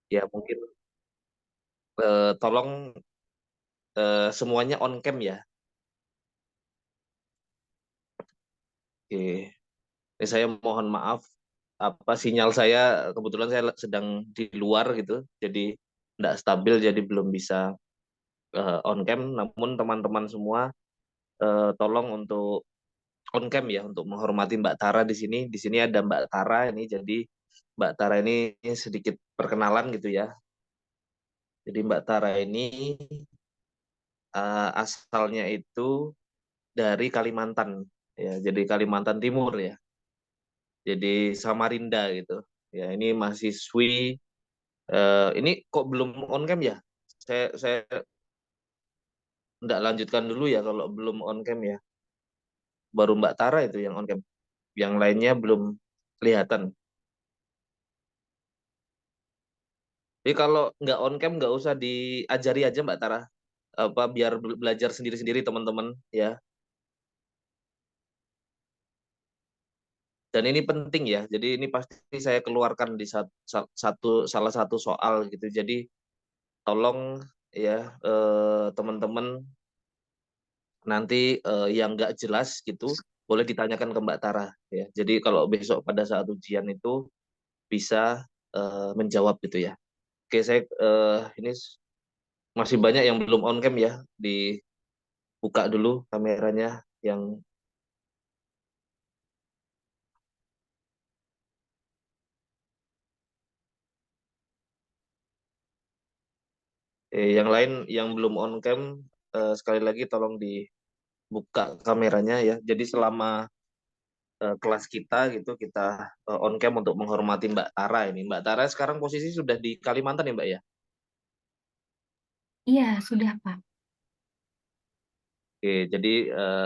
ya mungkin tolong semuanya on cam ya. Oke. Ini saya mohon maaf, apa sinyal saya kebetulan saya sedang di luar gitu, jadi tidak stabil, jadi belum bisa on cam. Namun teman-teman semua tolong untuk on cam ya, untuk menghormati Mbak Tara di sini. Di sini ada Mbak Tara ini, jadi Mbak Tara ini sedikit perkenalan gitu ya. Jadi Mbak Tara ini asalnya itu dari Kalimantan ya, jadi Kalimantan Timur ya. Jadi Samarinda gitu. Ya, ini mahasiswi. Ini kok belum on cam ya? Saya nggak lanjutkan dulu ya kalau belum on cam ya. Baru Mbak Tara itu yang on cam. Yang lainnya belum kelihatan. Jadi kalau nggak on cam nggak usah diajari aja Mbak Tara. Apa biar belajar sendiri-sendiri teman-teman ya. Dan ini penting ya. Jadi ini pasti saya keluarkan di salah satu soal gitu. Jadi tolong ya teman-teman nanti yang nggak jelas gitu boleh ditanyakan ke Mbak Tara ya. Jadi kalau besok pada saat ujian itu bisa menjawab gitu ya. Oke, saya ini masih banyak yang belum on cam ya. Dibuka dulu kameranya yang yang lain yang belum on cam sekali lagi tolong dibuka kameranya ya. Jadi selama kelas kita gitu kita on cam untuk menghormati Mbak Tara ini. Mbak Tara sekarang posisi sudah di Kalimantan ya Mbak ya. Iya, sudah, Pak. Oke, jadi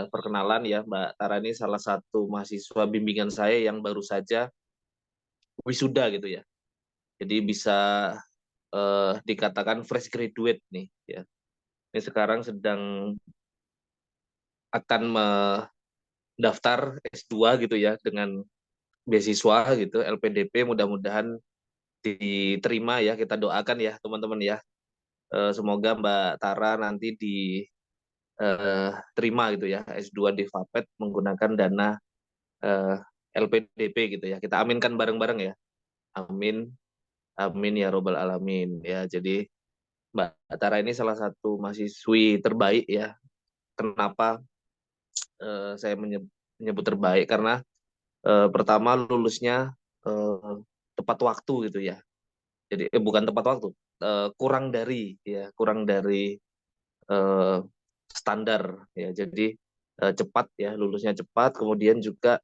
perkenalan ya, Mbak Tara ini salah satu mahasiswa bimbingan saya yang baru saja wisuda gitu ya. Jadi bisa dikatakan fresh graduate nih ya. Ini sekarang sedang akan mendaftar S2 gitu ya dengan beasiswa gitu, LPDP, mudah-mudahan diterima ya, kita doakan ya teman-teman ya. Semoga Mbak Tara nanti diterima gitu ya, S2 di FAPET menggunakan dana eh, LPDP gitu ya. Kita aminkan bareng-bareng ya. Amin, amin ya robbal alamin ya. Jadi Mbak Tara ini salah satu mahasiswi terbaik ya. Kenapa saya menyebut terbaik? Karena pertama lulusnya eh, tepat waktu gitu ya. Jadi bukan tepat waktu, kurang dari eh, standar ya. Jadi cepat ya, lulusnya cepat. Kemudian juga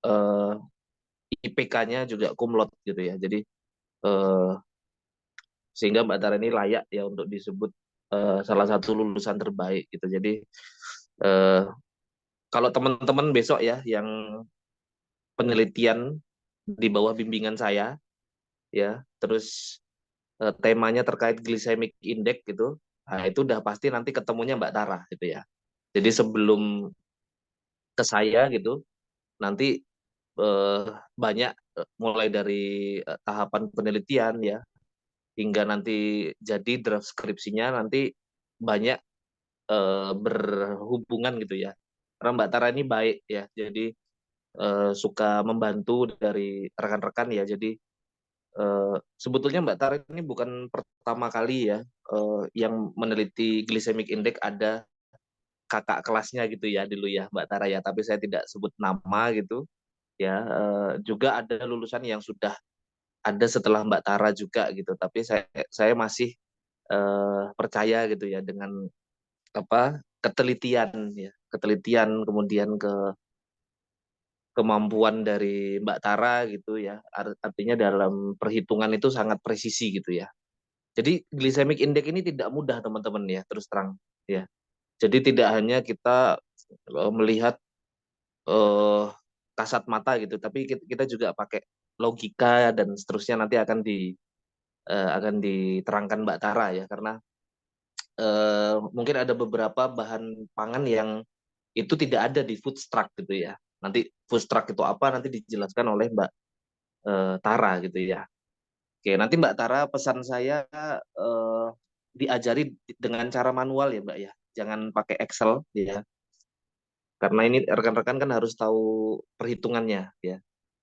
eh, IPK-nya juga kumlot gitu ya. Jadi eh, sehingga Mbak Tara ini layak ya untuk disebut salah satu lulusan terbaik gitu. Jadi eh, kalau teman-teman besok ya yang penelitian di bawah bimbingan saya ya, terus temanya terkait glycemic index gitu, nah itu udah pasti nanti ketemunya Mbak Tara gitu ya. Jadi sebelum ke saya gitu, nanti eh, banyak mulai dari tahapan penelitian ya hingga nanti jadi draft skripsinya nanti banyak berhubungan gitu ya. Karena Mbak Tara ini baik ya, jadi suka membantu dari rekan-rekan ya. Jadi sebetulnya Mbak Tara ini bukan pertama kali ya yang meneliti glycemic index, ada kakak kelasnya gitu ya dulu ya Mbak Tara ya. Tapi saya tidak sebut nama gitu ya. Juga ada lulusan yang sudah ada setelah Mbak Tara juga gitu. Tapi saya masih percaya gitu ya dengan apa ketelitian ya, ketelitian kemudian kemampuan dari Mbak Tara gitu ya. Artinya dalam perhitungan itu sangat presisi gitu ya. Jadi glycemic index ini tidak mudah teman-teman ya, terus terang ya. Jadi tidak hanya kita melihat eh, kasat mata gitu, tapi kita juga pakai logika dan seterusnya nanti akan diterangkan Mbak Tara ya, karena mungkin ada beberapa bahan pangan yang itu tidak ada di food truck gitu ya. Nanti food truck itu apa nanti dijelaskan oleh Mbak Tara gitu ya. Oke, nanti Mbak Tara pesan saya diajari dengan cara manual ya Mbak ya. Jangan pakai Excel ya. Karena ini rekan-rekan kan harus tahu perhitungannya ya.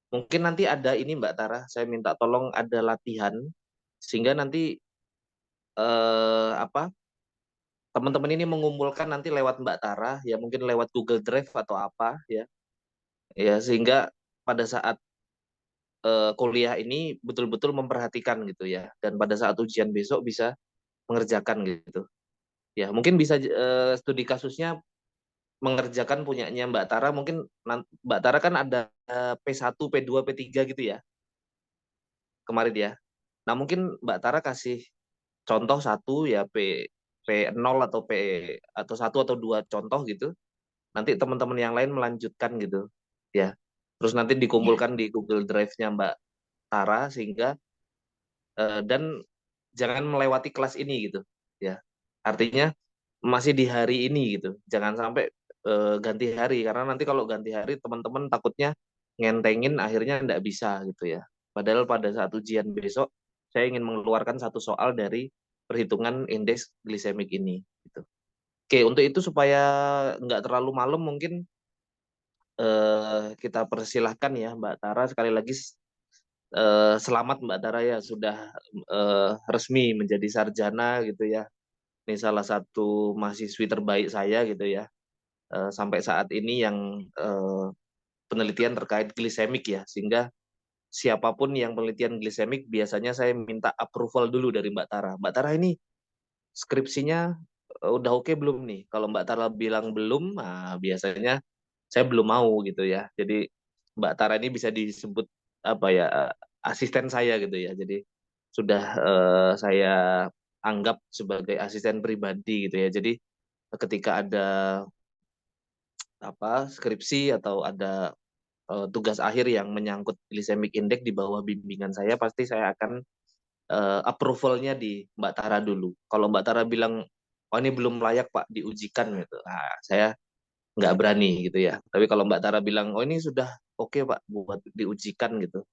Mungkin nanti ada ini Mbak Tara, saya minta tolong ada latihan sehingga nanti apa teman-teman ini mengumpulkan nanti lewat Mbak Tara ya mungkin lewat Google Drive atau apa ya. Ya sehingga pada saat kuliah ini betul-betul memperhatikan gitu ya dan pada saat ujian besok bisa mengerjakan gitu. Ya, mungkin bisa studi kasusnya mengerjakan punyanya Mbak Tara mungkin Mbak Tara kan ada P1, P2, P3 gitu ya kemarin ya. Nah, mungkin Mbak Tara kasih contoh satu ya P0 atau atau satu atau dua contoh gitu. Nanti teman-teman yang lain melanjutkan gitu. Ya. Terus nanti Ya, dikumpulkan di Google Drive-nya Mbak Tara sehingga dan jangan melewati kelas ini gitu. Ya. Artinya masih di hari ini gitu. Jangan sampai ganti hari karena nanti kalau ganti hari teman-teman takutnya ngentengin akhirnya nggak bisa gitu ya. Padahal pada saat ujian besok saya ingin mengeluarkan satu soal dari perhitungan indeks glisemik ini gitu. Oke, untuk itu supaya nggak terlalu malam mungkin kita persilahkan ya Mbak Tara sekali lagi selamat Mbak Tara ya sudah resmi menjadi sarjana gitu ya. Ini salah satu mahasiswi terbaik saya gitu ya sampai saat ini yang penelitian terkait glisemik ya sehingga siapapun yang penelitian glisemik biasanya saya minta approval dulu dari Mbak Tara. Mbak Tara ini skripsinya udah oke belum nih? Kalau Mbak Tara bilang belum, nah biasanya saya belum mau gitu ya. Jadi Mbak Tara ini bisa disebut apa ya asisten saya gitu ya. Jadi sudah saya anggap sebagai asisten pribadi gitu ya. Jadi ketika ada apa skripsi atau ada tugas akhir yang menyangkut glycemic index di bawah bimbingan saya pasti saya akan approval-nya di Mbak Tara dulu. Kalau Mbak Tara bilang oh ini belum layak Pak diujikan gitu. Nah, saya nggak berani gitu ya. Tapi kalau Mbak Tara bilang oh ini sudah oke Pak buat diujikan gitu.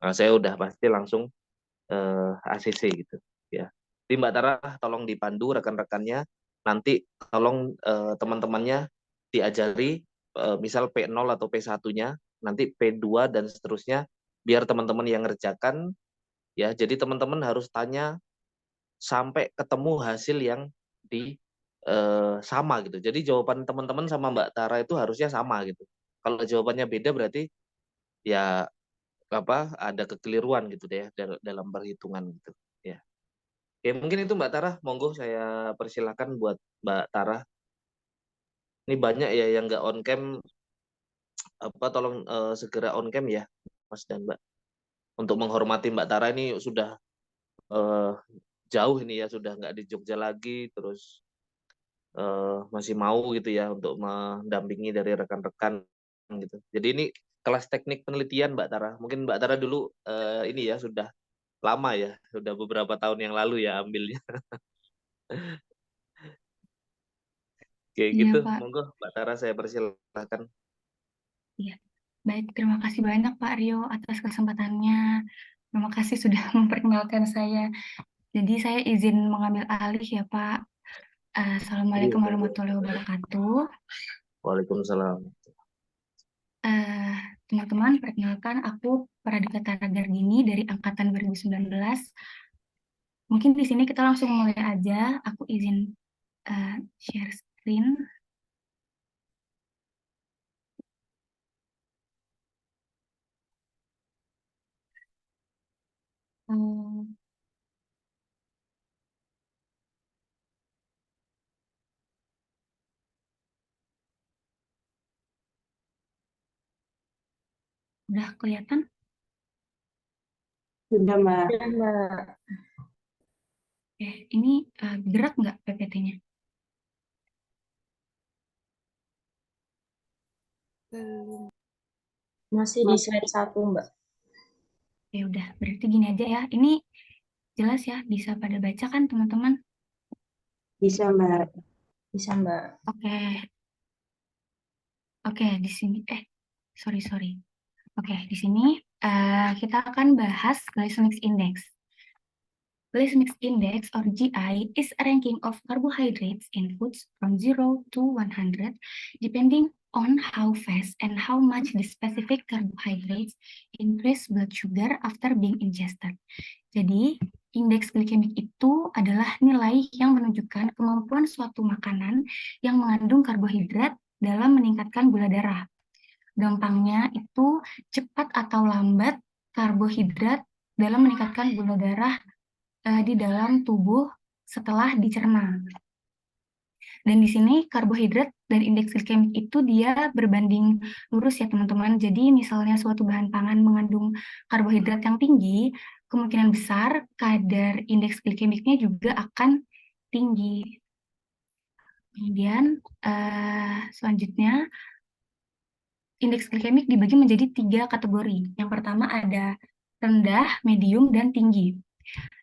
Nah, saya udah pasti langsung ACC gitu ya. Jadi Mbak Tara tolong dipandu rekan-rekannya nanti tolong teman-temannya diajari misal P0 atau P1-nya, nanti P2 dan seterusnya biar teman-teman yang ngerjakan ya. Jadi teman-teman harus tanya sampai ketemu hasil yang di sama gitu. Jadi jawaban teman-teman sama Mbak Tara itu harusnya sama gitu. Kalau jawabannya beda berarti ya apa ada kekeliruan gitu deh dalam perhitungan gitu ya. Oke, mungkin itu Mbak Tara, monggo saya persilakan buat Mbak Tara. Ini banyak ya yang nggak on cam, apa tolong segera on cam ya, Mas dan Mbak. Untuk menghormati Mbak Tara ini sudah eh, jauh ini ya, sudah nggak di Jogja lagi, terus masih mau gitu ya untuk mendampingi dari rekan-rekan gitu. Jadi ini kelas teknik penelitian Mbak Tara. Mungkin Mbak Tara dulu ini ya sudah lama ya, sudah beberapa tahun yang lalu ya ambilnya. Kayak iya gitu, Pak. monggo Mbak Tara saya persilahkan. Iya. Baik, terima kasih banyak Pak Rio atas kesempatannya. Terima kasih sudah memperkenalkan saya. Jadi saya izin mengambil alih ya Pak. Iya, Assalamualaikum monggo. warahmatullahi wabarakatuh. Waalaikumsalam. Eh, Teman-teman, perkenalkan aku Pradipta Taragardini dari Angkatan 2019. Mungkin di sini kita langsung mulai aja. Aku izin share screen. Hmm, udah kelihatan? Sudah, Mbak. Ya, Mbak. Ini gerak nggak PPT-nya? Masih di slide 1, Mbak. Ya udah, berarti gini aja ya. Ini jelas ya, bisa pada baca kan teman-teman? Bisa, Mbak. Bisa, Mbak. Oke, oke di sini. Sorry. Oke, di sini kita akan bahas glycemic index. Glycemic Mix Index or GI is a ranking of carbohydrates in foods from 0 to 100 depending on how fast and how much the specific carbohydrates increase blood sugar after being ingested. Jadi, indeks glikemik itu adalah nilai yang menunjukkan kemampuan suatu makanan yang mengandung karbohidrat dalam meningkatkan gula darah. Gampangnya itu cepat atau lambat karbohidrat dalam meningkatkan gula darah di dalam tubuh setelah dicerna. Dan di sini karbohidrat dan indeks glikemik itu dia berbanding lurus ya teman-teman. Jadi misalnya suatu bahan pangan mengandung karbohidrat yang tinggi, kemungkinan besar kadar indeks glikemiknya juga akan tinggi. Kemudian selanjutnya indeks glikemik dibagi menjadi 3 kategori. Yang pertama ada rendah, medium, dan tinggi.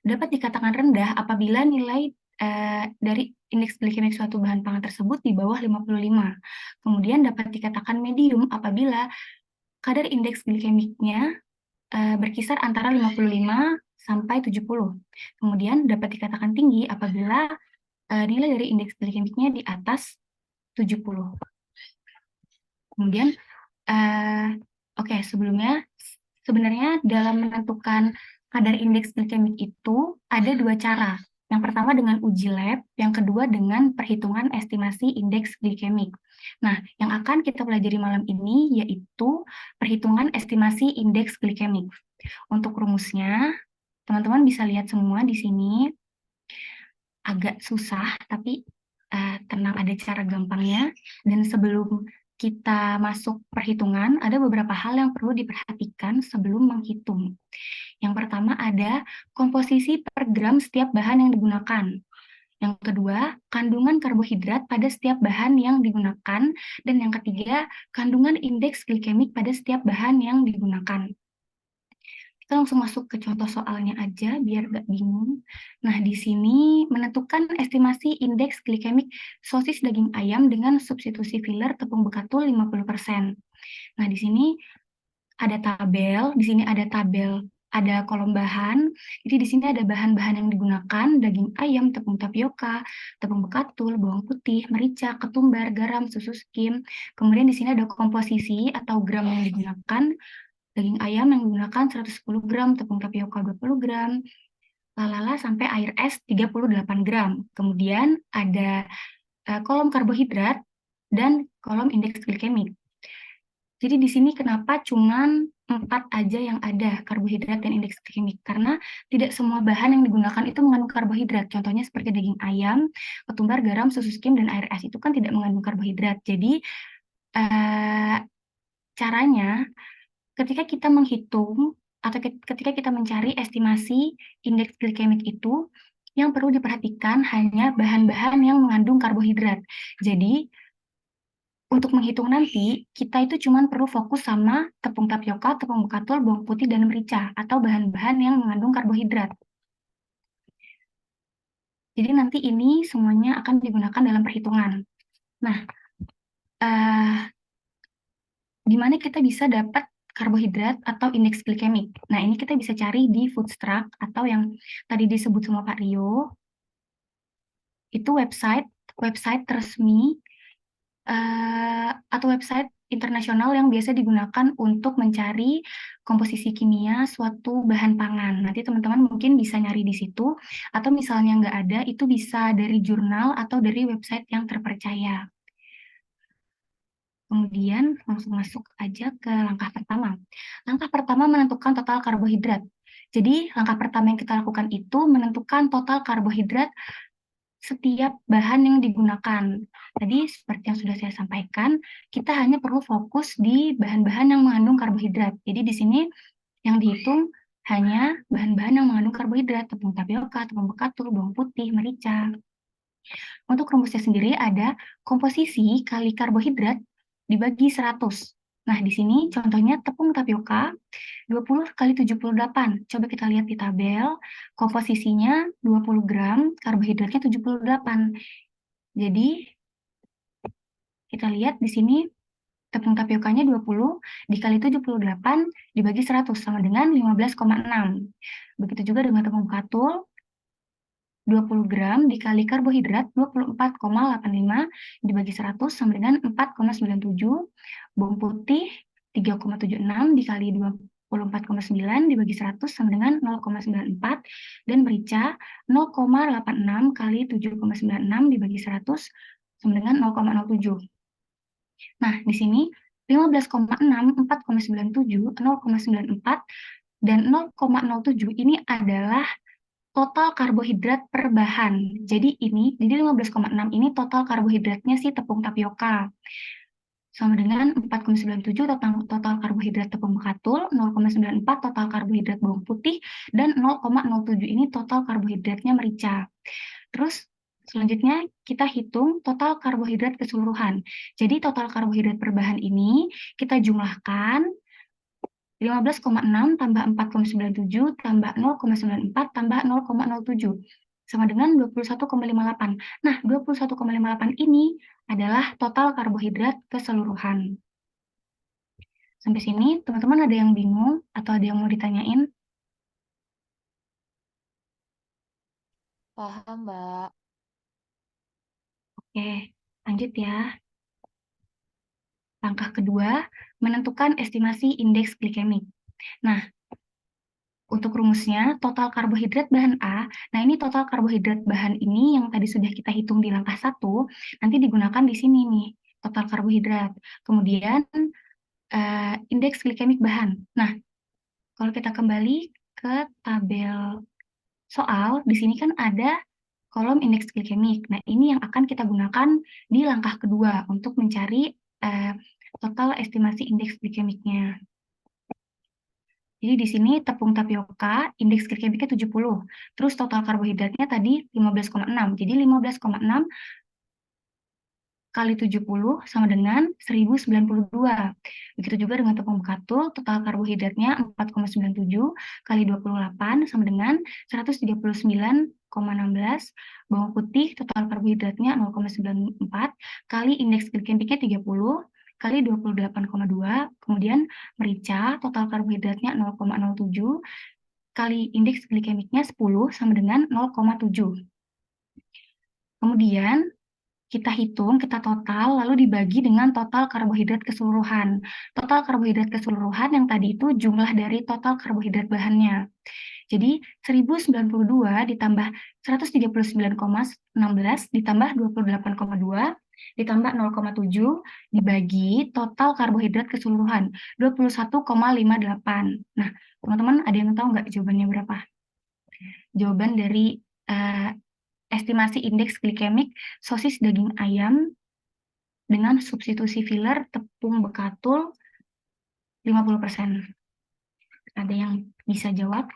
Dapat dikatakan rendah apabila nilai dari indeks glikemik suatu bahan pangan tersebut di bawah 55. Kemudian dapat dikatakan medium apabila kadar indeks glikemiknya berkisar antara 55 sampai 70. Kemudian dapat dikatakan tinggi apabila nilai dari indeks glikemiknya di atas 70. Kemudian sebelumnya sebenarnya dalam menentukan kadar indeks glikemik itu ada 2 cara. Yang pertama dengan uji lab, yang kedua dengan perhitungan estimasi indeks glikemik. Nah, yang akan kita pelajari malam ini yaitu perhitungan estimasi indeks glikemik. Untuk rumusnya, teman-teman bisa lihat semua di sini. Agak susah, tapi tenang, ada cara gampangnya. Dan sebelum kita masuk perhitungan, ada beberapa hal yang perlu diperhatikan sebelum menghitung. Yang pertama ada komposisi per gram setiap bahan yang digunakan. Yang kedua, kandungan karbohidrat pada setiap bahan yang digunakan. Dan yang ketiga, kandungan indeks glikemik pada setiap bahan yang digunakan. Kita langsung masuk ke contoh soalnya aja biar gak bingung. Nah, di sini menentukan estimasi indeks glikemik sosis daging ayam dengan substitusi filler tepung bekatul 50%. Nah, di sini ada tabel, ada kolom bahan. Jadi di sini ada bahan-bahan yang digunakan, daging ayam, tepung tapioka, tepung bekatul, bawang putih, merica, ketumbar, garam, susu skim. Kemudian di sini ada komposisi atau gram yang digunakan. Daging ayam yang menggunakan 110 gram, tepung tapioka 20 gram, lalala sampai air es 38 gram. Kemudian ada kolom karbohidrat dan kolom indeks glikemik. Jadi di sini kenapa cuman 4 aja yang ada karbohidrat dan indeks glikemik? Karena tidak semua bahan yang digunakan itu mengandung karbohidrat. Contohnya seperti daging ayam, ketumbar, garam, susu skim, dan air es itu kan tidak mengandung karbohidrat. Jadi caranya ketika kita menghitung atau ketika kita mencari estimasi indeks glikemik itu, yang perlu diperhatikan hanya bahan-bahan yang mengandung karbohidrat. Jadi, untuk menghitung nanti, kita itu cuma perlu fokus sama tepung tapioka, tepung bekatul, bawang putih, dan merica, atau bahan-bahan yang mengandung karbohidrat. Jadi nanti ini semuanya akan digunakan dalam perhitungan. Nah, di mana kita bisa dapat karbohidrat atau indeks glikemik. Nah, ini kita bisa cari di Foodstruck atau yang tadi disebut sama Pak Rio. Itu website resmi atau website internasional yang biasa digunakan untuk mencari komposisi kimia suatu bahan pangan. Nanti teman-teman mungkin bisa nyari di situ, atau misalnya nggak ada, itu bisa dari jurnal atau dari website yang terpercaya. Kemudian langsung masuk aja ke langkah pertama. Langkah pertama menentukan total karbohidrat. Jadi langkah pertama yang kita lakukan itu menentukan total karbohidrat setiap bahan yang digunakan. Tadi seperti yang sudah saya sampaikan, kita hanya perlu fokus di bahan-bahan yang mengandung karbohidrat. Jadi di sini yang dihitung hanya bahan-bahan yang mengandung karbohidrat, tepung tapioka, tepung bekatul, bawang putih, merica. Untuk rumusnya sendiri ada komposisi kali karbohidrat dibagi 100. Nah, di sini contohnya tepung tapioka 20 kali 78. Coba kita lihat di tabel, komposisinya 20 gram, karbohidratnya 78. Jadi, kita lihat di sini tepung tapiokanya 20 dikali 78 dibagi 100 sama dengan 15,6. Begitu juga dengan tepung bekatul 20 gram dikali karbohidrat 24,85 dibagi 100 sama dengan 4,97. Bawang putih 3,76 dikali 24,9 dibagi 100 sama dengan 0,94. Dan merica 0,86 kali 7,96 dibagi 100 sama dengan 0,07. Nah, di sini 15,6, 4,97, 0,94, dan 0,07 ini adalah total karbohidrat per bahan. Jadi 15,6 ini total karbohidratnya si tepung tapioka. Sama dengan 4,97 total karbohidrat tepung bekatul, 0,94 total karbohidrat bawang putih, dan 0,07 ini total karbohidratnya merica. Terus selanjutnya kita hitung total karbohidrat keseluruhan. Jadi total karbohidrat per bahan ini kita jumlahkan 15,6 tambah 4,97 tambah 0,94 tambah 0,07 sama dengan 21,58. Nah, 21,58 ini adalah total karbohidrat keseluruhan. Sampai sini, teman-teman ada yang bingung atau ada yang mau ditanyain? Paham, Mbak. Oke, lanjut ya. Langkah kedua, menentukan estimasi indeks glikemik. Nah, untuk rumusnya, total karbohidrat bahan A, nah ini total karbohidrat bahan ini yang tadi sudah kita hitung di langkah 1, nanti digunakan di sini nih, total karbohidrat. Kemudian, indeks glikemik bahan. Nah, kalau kita kembali ke tabel soal, di sini kan ada kolom indeks glikemik. Nah, ini yang akan kita gunakan di langkah kedua untuk mencari total estimasi indeks glikemiknya. Jadi di sini tepung tapioka indeks glikemiknya 70. Terus total karbohidratnya tadi 15,6. Jadi 15,6 kali 70 sama dengan 1092. Begitu juga dengan tepung bekatul, total karbohidratnya 4,97 kali 28 sama dengan 139,16. Bawang putih total karbohidratnya 0,94 kali indeks glikemiknya 30 kali 28,2. Kemudian merica total karbohidratnya 0,07 kali indeks glikemiknya 10 sama dengan 0,7. Kemudian kita hitung, kita total, lalu dibagi dengan total karbohidrat keseluruhan. Total karbohidrat keseluruhan yang tadi itu jumlah dari total karbohidrat bahannya. Jadi 1092 ditambah 139,16 ditambah 28,2 ditambah 0,7 dibagi total karbohidrat keseluruhan 21,58. Nah, teman-teman ada yang tahu nggak jawabannya berapa? Jawaban dari estimasi indeks glikemik sosis daging ayam dengan substitusi filler tepung bekatul 50%. Ada yang bisa jawab?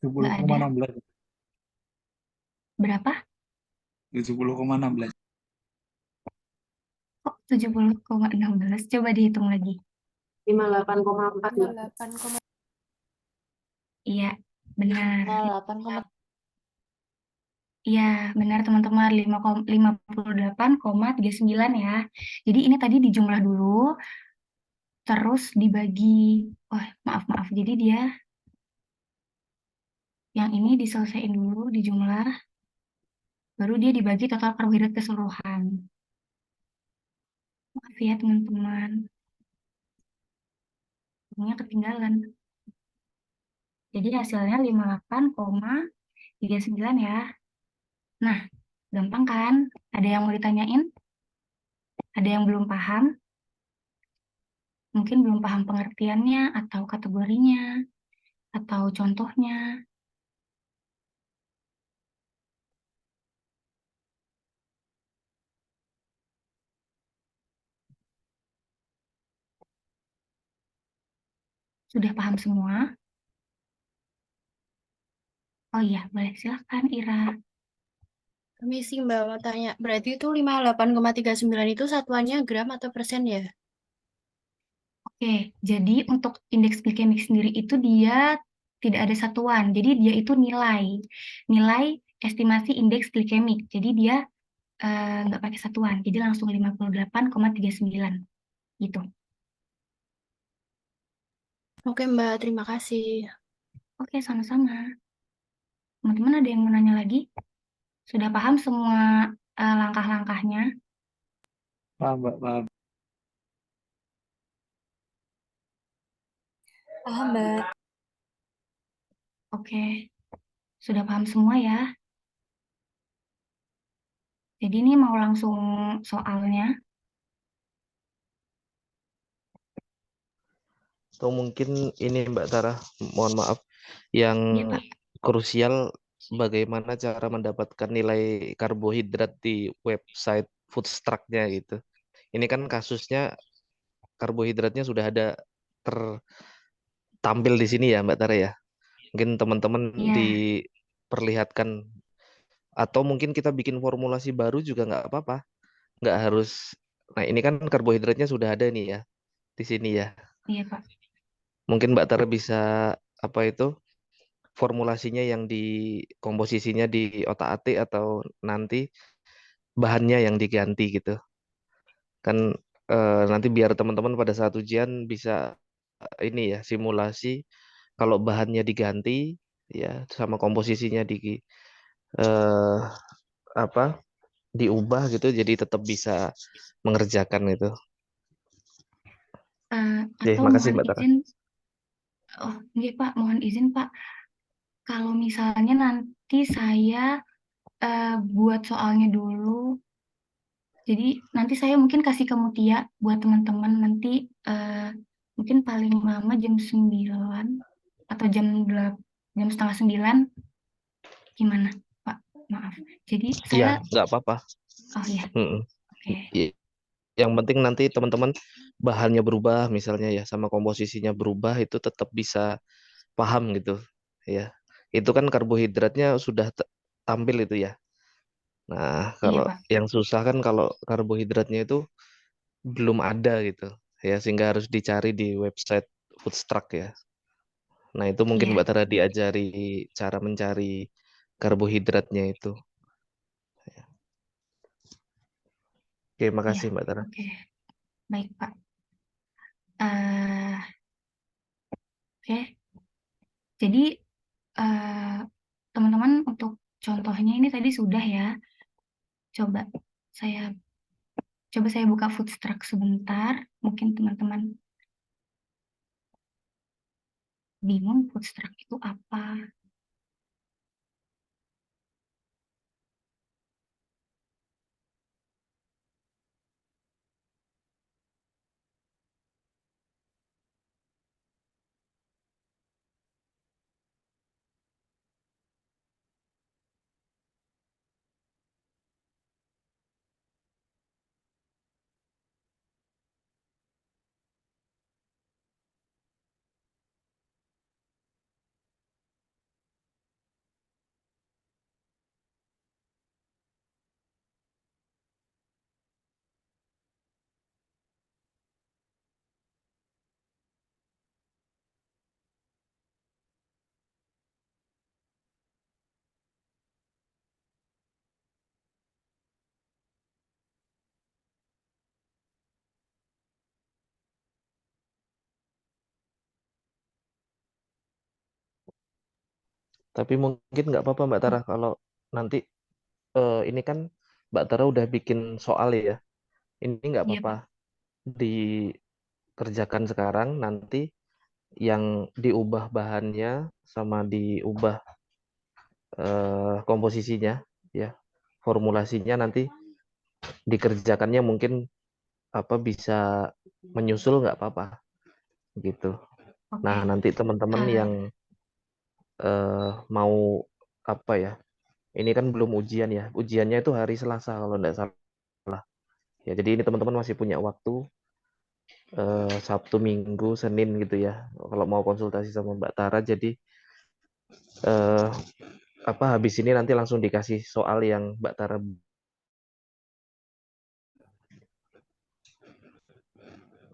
Nggak ada. 70,16. Berapa? 70,16. Kok 70,16? Coba dihitung lagi. 58,4. 58,8. Iya, benar. 8,8. Iya, benar teman-teman. 58,39 ya. Jadi ini tadi dijumlah dulu, terus dibagi. Oh, maaf. Jadi dia yang ini diselesaikan dulu, dijumlah, baru dia dibagi total karbohidrat keseluruhan. Maaf ya teman-teman. Ini ketinggalan. Jadi hasilnya 58,39 ya. Nah, gampang kan? Ada yang mau ditanyain? Ada yang belum paham? Mungkin belum paham pengertiannya atau kategorinya atau contohnya. Sudah paham semua? Oh iya, boleh silakan Ira. Permisi Mbak, mau tanya. Berarti itu 58,39 itu satuannya gram atau persen ya? Oke, jadi untuk indeks glikemik sendiri itu dia tidak ada satuan. Jadi dia itu nilai estimasi indeks glikemik. Jadi dia nggak pakai satuan. Jadi langsung 58,39. Gitu. Oke, Mbak, terima kasih. Oke, sama-sama. Teman-teman ada yang mau nanya lagi? Sudah paham semua langkah-langkahnya? Paham, Mbak, paham. Paham, Mbak. Oke, sudah paham semua ya. Jadi ini mau langsung soalnya. Atau mungkin ini Mbak Tara, mohon maaf, yang Ya, Pak. krusial bagaimana cara mendapatkan nilai karbohidrat di website Foodstruck-nya gitu. Ini kan kasusnya karbohidratnya sudah ada tertampil di sini ya Mbak Tara ya. Mungkin teman-teman Iya, diperlihatkan atau mungkin kita bikin formulasi baru juga nggak apa-apa. Nggak harus. Nah ini kan karbohidratnya sudah ada nih ya di sini ya. iya, Pak. Mungkin Mbak Tara bisa apa itu formulasinya yang di komposisinya di otak-atik atau nanti bahannya yang diganti gitu. Kan nanti biar teman-teman pada saat ujian bisa ini ya simulasi kalau bahannya diganti ya sama komposisinya eh, apa diubah gitu jadi tetap bisa mengerjakan itu. Oke, Atau makasih mohon Mbak Tara. izin, oh, iya, Pak, mohon izin, Pak. Kalau misalnya nanti saya buat soalnya dulu, jadi nanti saya mungkin kasih ke Mutia buat teman-teman nanti eh, mungkin paling lama jam 9 atau jam setengah 9, gimana, Pak? Maaf. Jadi Iya, saya, nggak apa-apa. oh ya, Mm-mm. oke. Yang penting nanti teman-teman bahannya berubah misalnya ya sama komposisinya berubah itu tetap bisa paham gitu ya. Itu kan karbohidratnya sudah tampil itu ya. Nah, Iya, kalau Pak. yang susah kan kalau karbohidratnya itu belum ada gitu ya sehingga harus dicari di website Foodstruck ya. Nah, itu mungkin Iya, Mbak Tara diajari cara mencari karbohidratnya itu. Oke, iya. makasih Mbak Tara. Oke, baik, Pak. eh oke. Jadi eh, teman-teman untuk contohnya ini tadi sudah ya. Coba saya coba saya buka Foodstruck sebentar. Mungkin teman-teman bingung Foodstruck itu apa. Tapi mungkin nggak apa-apa Mbak Tara kalau nanti ini kan Mbak Tara udah bikin soal ya. Ini nggak Iya, apa-apa Pak. dikerjakan sekarang, nanti yang diubah bahannya sama diubah komposisinya, ya formulasinya nanti dikerjakannya mungkin apa bisa menyusul nggak apa-apa gitu. Nah Oke. nanti teman-teman Eh, yang mau apa ya? Ini kan belum ujian ya. Ujiannya itu hari Selasa kalau nggak salah. Ya, jadi ini teman-teman masih punya waktu Sabtu, Minggu, Senin gitu ya. Kalau mau konsultasi sama Mbak Tara, jadi eh, apa habis ini nanti langsung dikasih soal yang Mbak Tara.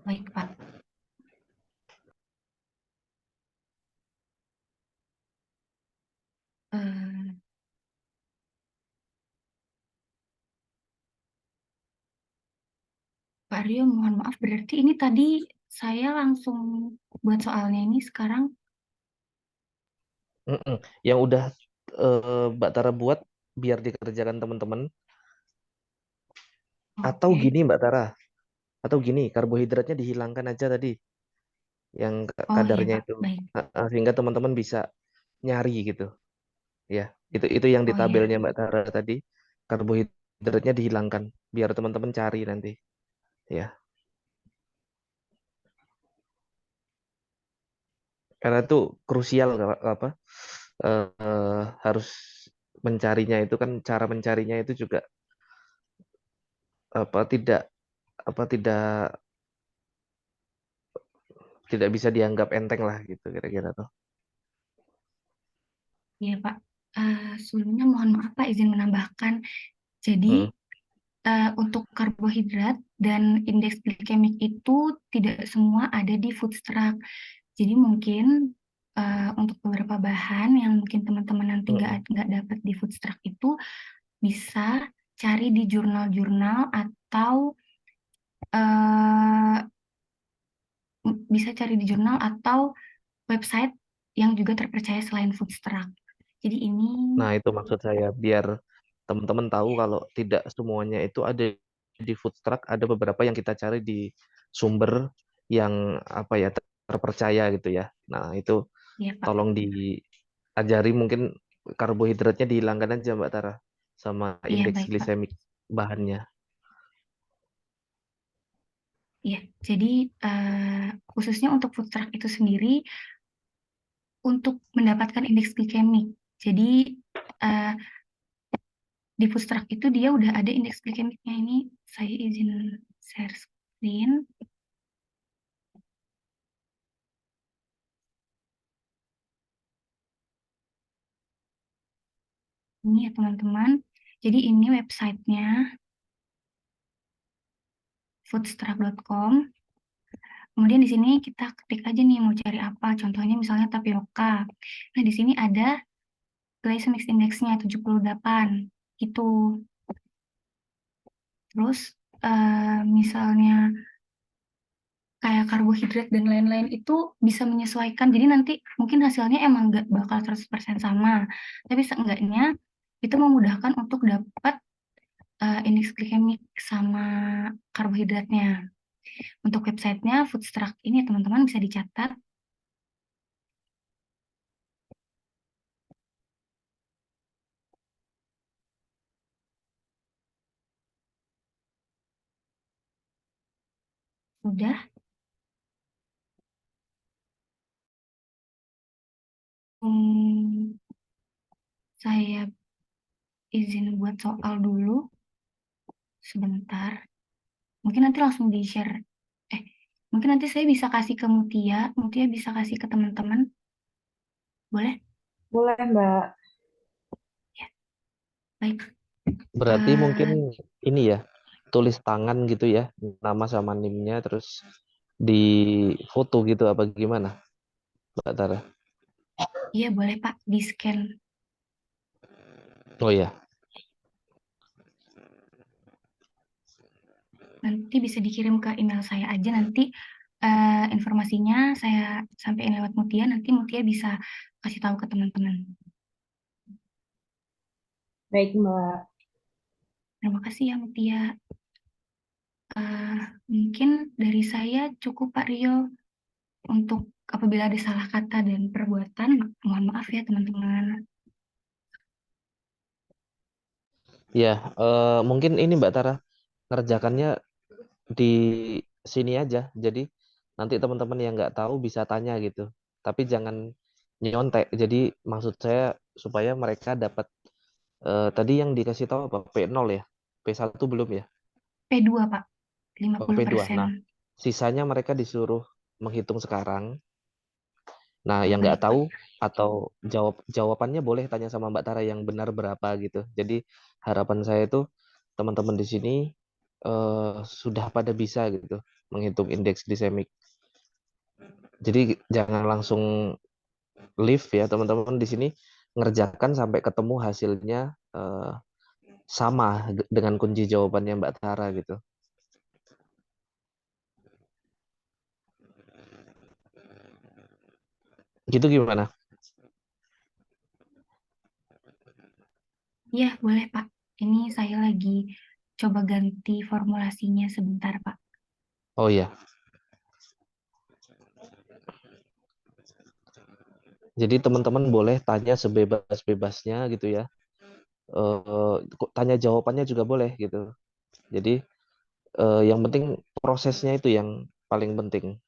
baik, Pak. Eh, Pak Pak Rio, mohon maaf, berarti ini tadi saya langsung buat soalnya ini sekarang. Yang udah Mbak Tara buat biar dikerjakan teman-teman. Atau Oke. gini Mbak Tara, atau gini, karbohidratnya dihilangkan aja tadi, yang Oh iya kadarnya Pak, itu, baik. sehingga teman-teman bisa nyari gitu, ya. Itu yang di Oh iya, tabelnya Mbak Tara tadi, karbohidratnya dihilangkan, biar teman-teman cari nanti, ya. Karena itu krusial apa, harus mencarinya itu kan, cara mencarinya itu juga apa tidak tidak bisa dianggap enteng lah gitu kira-kira tuh. iya Pak. Sebelumnya mohon maaf Pak, izin menambahkan. Jadi Mm. untuk karbohidrat dan indeks glikemik itu tidak semua ada di food truck. Jadi mungkin untuk beberapa bahan yang mungkin teman-teman nanti nggak dapat di food truck itu bisa cari di jurnal-jurnal atau eh, bisa cari di jurnal atau website yang juga terpercaya selain food truck. Jadi ini Nah, itu maksud saya, biar teman-teman tahu kalau tidak semuanya itu ada di food truck, ada beberapa yang kita cari di sumber yang apa ya, terpercaya gitu ya. Nah, itu ya Pak, tolong diajari, mungkin karbohidratnya dihilangkan aja Mbak Tara, sama iya indeks baik Pak. glisemik bahannya. Ya, jadi khususnya untuk food truck itu sendiri untuk mendapatkan indeks glikemik. Jadi eh, di food truck itu dia udah ada indeks glikemiknya. Ini saya izin share screen. Ini ya teman-teman. Jadi ini websitenya foodstruck.com. Kemudian di sini kita ketik aja nih mau cari apa. Contohnya misalnya tapioka. Nah, di sini ada glycemic indexnya 78 gitu. Terus misalnya kayak karbohidrat dan lain-lain itu bisa menyesuaikan. Jadi nanti mungkin hasilnya emang nggak bakal 100% sama. Tapi seenggaknya itu memudahkan untuk dapat indeks glikemik sama karbohidratnya. Untuk websitenya Foodstruck ini teman-teman bisa dicatat. Udah. Hmm, saya izin buat soal dulu sebentar. Mungkin nanti langsung di-share. Eh, mungkin nanti saya bisa kasih ke Mutia. Mutia bisa kasih ke teman-teman. Boleh? Boleh, Mbak. Ya, baik. Berarti mungkin Eh, ini ya, tulis tangan gitu ya, nama sama NIM-nya, terus di foto gitu apa gimana Mbak Tara? iya boleh Pak, di-scan. Oh ya, Nanti bisa dikirim ke email saya aja. Nanti informasinya saya sampaikan lewat Mutia. Nanti Mutia bisa kasih tahu ke teman-teman. Baik, Mbak. Terima kasih ya Mutia. Mungkin dari saya cukup Pak Rio. Untuk apabila ada salah kata dan perbuatan, mohon maaf ya teman-teman. ya mungkin ini Mbak Tara ngerjakannya di sini aja. Jadi nanti teman-teman yang nggak tahu bisa tanya gitu. Tapi jangan nyontek. Jadi maksud saya supaya mereka dapat tadi yang dikasih tahu apa? P0 ya? P1 belum ya? P2 Pak, Oh, P2. 50%. Nah, sisanya mereka disuruh menghitung sekarang. Nah, yang nggak Baik Pak. tahu atau jawabannya boleh tanya sama Mbak Tara yang benar berapa gitu. Jadi harapan saya itu teman-teman di sini sudah pada bisa gitu menghitung indeks glisemik. Jadi jangan langsung leave ya teman-teman di sini, ngerjakan sampai ketemu hasilnya sama dengan kunci jawabannya Mbak Tara gitu. Gitu gimana? Iya, boleh Pak. Ini saya lagi coba ganti formulasinya sebentar Pak. Oh iya. Jadi teman-teman boleh tanya sebebas-bebasnya gitu ya. Tanya jawabannya juga boleh gitu. Jadi yang penting prosesnya itu yang paling penting.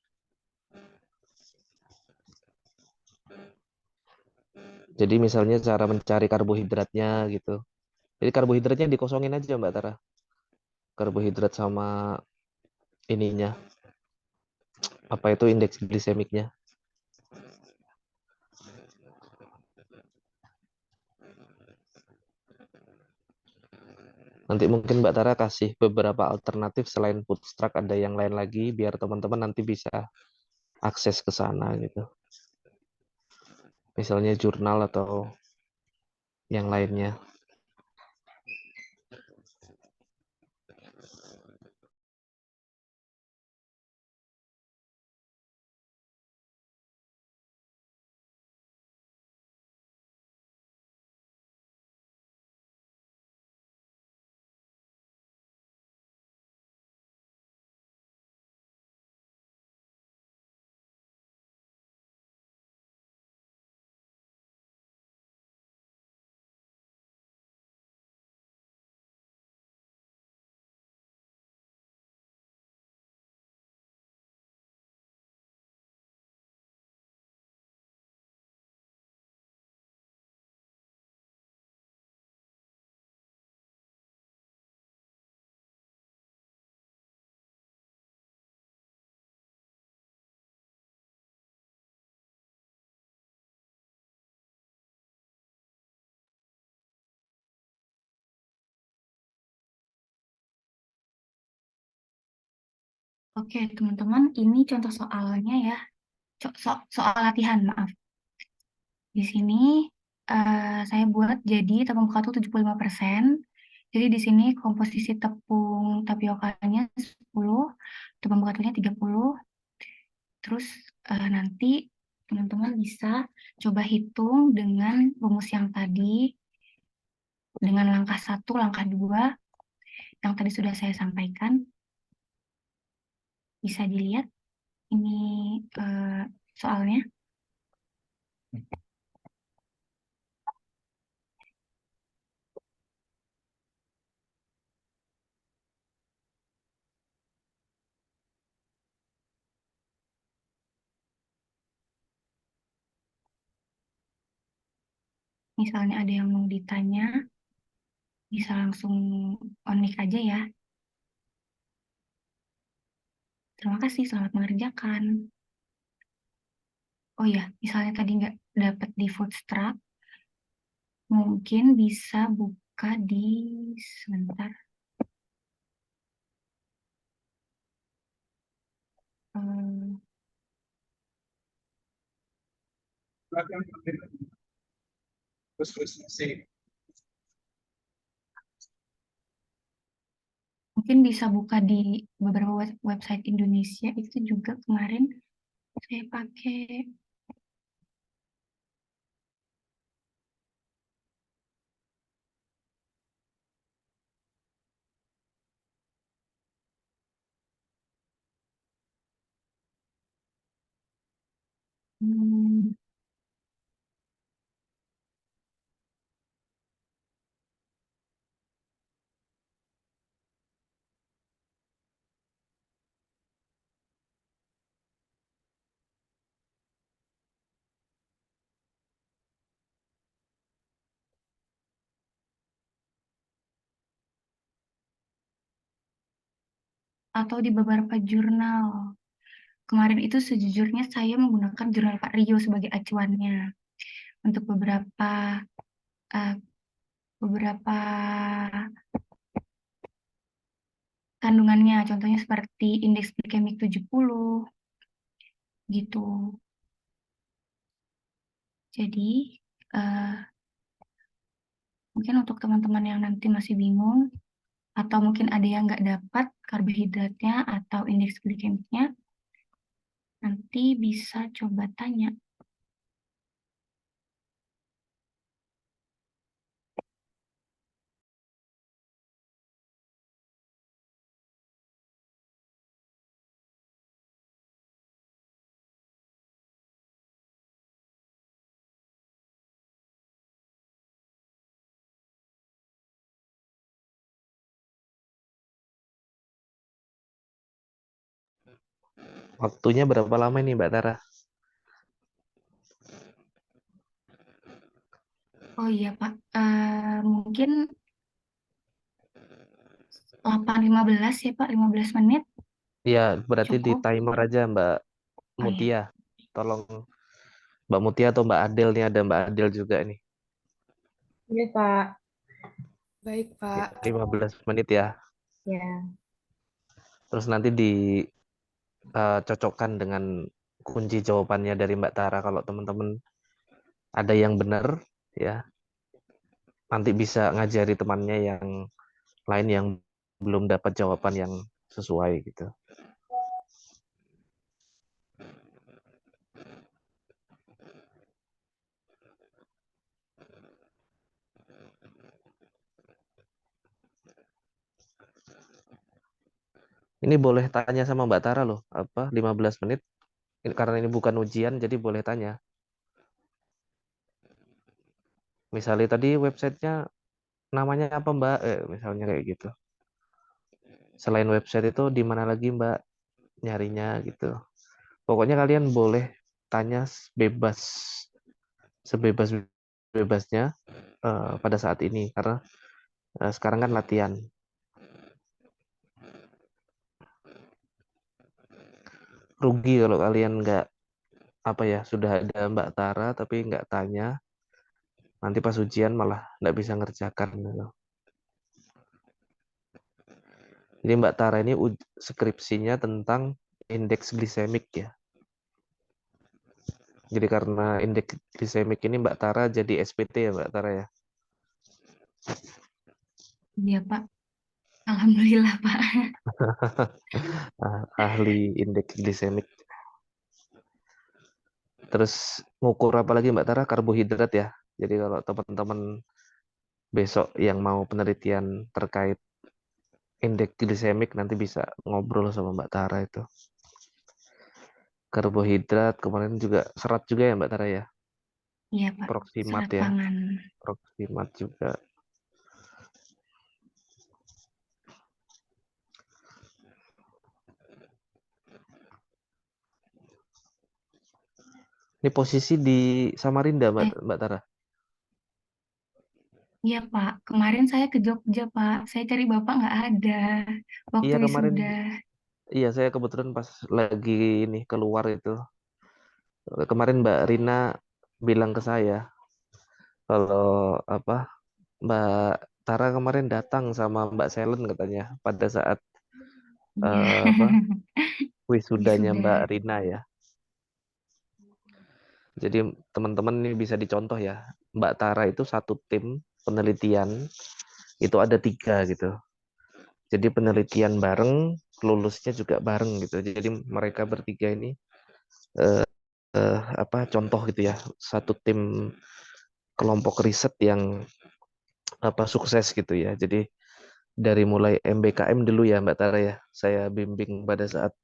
Jadi misalnya cara mencari karbohidratnya gitu. Jadi karbohidratnya dikosongin aja Mbak Tara. Karbohidrat sama ininya. Apa itu indeks glisemiknya. Nanti mungkin Mbak Tara kasih beberapa alternatif selain Foodstruck, ada yang lain lagi biar teman-teman nanti bisa akses ke sana gitu. Misalnya jurnal atau yang lainnya. Oke, teman-teman, ini contoh soalnya ya. Soal latihan, maaf. Di sini saya buat jadi tepung bekal 75%. Jadi di sini komposisi tepung tapiokanya 10, tepung bekatunya 30. Terus nanti teman-teman bisa coba hitung dengan rumus yang tadi, dengan langkah 1, langkah 2, yang tadi sudah saya sampaikan. Bisa dilihat ini soalnya. Misalnya ada yang mau ditanya, bisa langsung on mic aja ya. Terima kasih, selamat mengerjakan. Oh ya, misalnya tadi nggak dapat di Foodstruck, mungkin bisa buka di sebentar. Eh, Mungkin bisa buka di beberapa website Indonesia, itu juga kemarin saya pakai. Hmm, atau di beberapa jurnal. Kemarin itu sejujurnya saya menggunakan jurnal Pak Rio sebagai acuannya untuk eh, beberapa kandungannya, contohnya seperti indeks glikemik 70 gitu. Jadi eh, mungkin untuk teman-teman yang nanti masih bingung atau mungkin ada yang nggak dapat karbohidratnya atau indeks glikemiknya, nanti bisa coba tanya Waktunya berapa lama ini Mbak Tara? Oh iya Pak, mungkin 8.15 ya Pak, 15 menit Ya, berarti di cukup. timer aja Mbak Oh iya, Mutia. Tolong Mbak Mutia atau Mbak Adel nih, ada Mbak Adel juga nih. Iya, Pak. Baik, Ya, Pak. 15 menit ya. Ya. Terus nanti dicocokkan dengan kunci jawabannya dari Mbak Tara. Kalau teman-teman ada yang benar, ya nanti bisa ngajari temannya yang lain yang belum dapat jawaban yang sesuai gitu. Ini boleh tanya sama Mbak Tara loh, 15 menit. Karena ini bukan ujian, jadi boleh tanya. Misalnya tadi websitenya namanya apa Mbak? Misalnya kayak gitu. Selain website itu di mana lagi Mbak nyarinya gitu. Pokoknya kalian boleh tanya bebas, sebebas-bebasnya pada saat ini karena sekarang kan latihan. Rugi kalau kalian nggak sudah ada Mbak Tara tapi nggak tanya, nanti pas ujian malah nggak bisa ngerjakan gitu. Jadi Mbak Tara ini skripsinya tentang indeks glisemik ya. Jadi karena indeks glisemik ini Mbak Tara jadi SPT ya Mbak Tara ya. iya Pak. Alhamdulillah Pak. Ahli indeks glisemik. Terus ngukur apa lagi Mbak Tara? Karbohidrat ya. Jadi kalau teman-teman besok yang mau penelitian terkait indeks glisemik nanti bisa ngobrol sama Mbak Tara itu. Karbohidrat, kemarin juga serat juga ya Mbak Tara ya. Iya Pak, Proximat serat ya. pangan. Proximat juga. Ini posisi di Samarinda Mbak Tara. Iya Pak, kemarin saya ke Jogja Pak, saya cari Bapak nggak ada waktu Iya kemarin, wisuda. iya saya kebetulan pas lagi ini keluar itu. Kemarin Mbak Rina bilang ke saya kalau Mbak Tara kemarin datang sama Mbak Selen katanya pada saat Iya, eh, apa wisudanya wisuda. Mbak Rina ya. Jadi teman-teman ini bisa dicontoh ya. Mbak Tara itu satu tim penelitian itu ada 3 gitu. Jadi penelitian bareng, lulusnya juga bareng gitu. Jadi mereka bertiga ini contoh gitu ya. Satu tim kelompok riset yang sukses gitu ya. Jadi dari mulai MBKM dulu ya Mbak Tara ya. Saya bimbing pada saat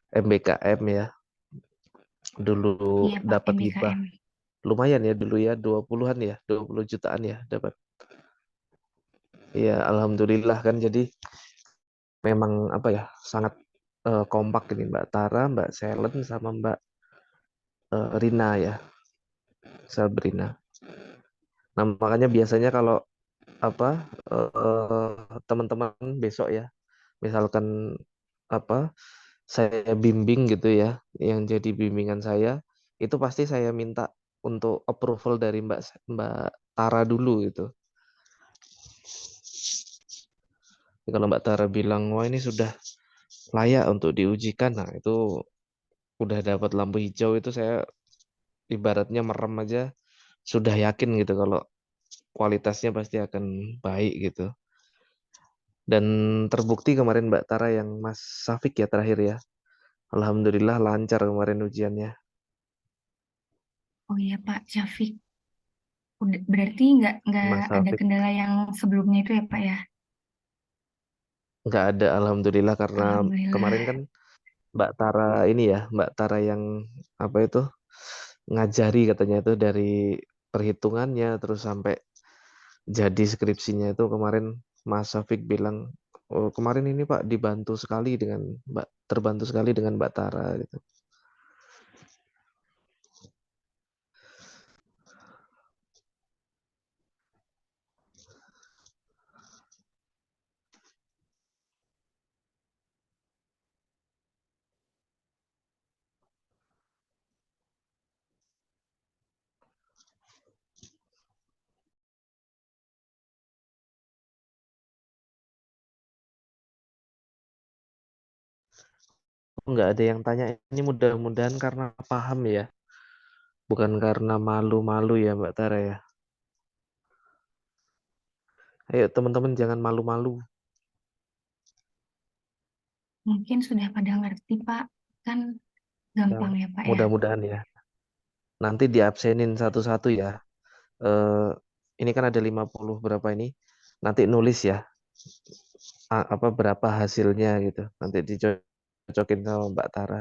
MBKM ya. Dulu Iya Pak, dapat hibah. MBKM. Lumayan ya dulu ya, 20-an ya, 20 jutaan ya dapat. Ya alhamdulillah kan jadi memang sangat kompak ini Mbak Tara, Mbak Selen sama Mbak Rina ya, Sabrina. Nah, makanya biasanya kalau teman-teman besok ya, misalkan saya bimbing gitu ya, yang jadi bimbingan saya itu pasti saya minta untuk approval dari Mbak Tara dulu gitu. Kalau Mbak Tara bilang wah ini sudah layak untuk diujikan, nah itu udah dapat lampu hijau, itu saya ibaratnya merem aja sudah yakin gitu kalau kualitasnya pasti akan baik gitu. Dan terbukti kemarin Mbak Tara yang Mas Safik ya terakhir ya. Alhamdulillah lancar kemarin ujiannya. Oh iya Pak, Syafiq. Berarti nggak Mas ada Safik kendala yang sebelumnya itu ya Pak ya? nggak ada alhamdulillah karena kemarin Alhamdulillah. kan Mbak Tara ini ya, Mbak Tara yang ngajari katanya itu dari perhitungannya terus sampai jadi skripsinya itu kemarin Mas Safik bilang kemarin ini Pak terbantu sekali dengan Mbak Tara gitu. Nggak ada yang tanya, ini mudah-mudahan karena paham ya, bukan karena malu-malu ya Mbak Tara ya. Ayo teman-teman jangan malu-malu. Mungkin sudah pada ngerti, Pak. Kan gampang ya, Pak ya. Mudah-mudahan ya. Nanti diabsenin satu-satu ya. Eh, ini kan ada 50 berapa ini. Nanti nulis ya. Apa berapa hasilnya gitu. Nanti dicocokin sama Mbak Tara.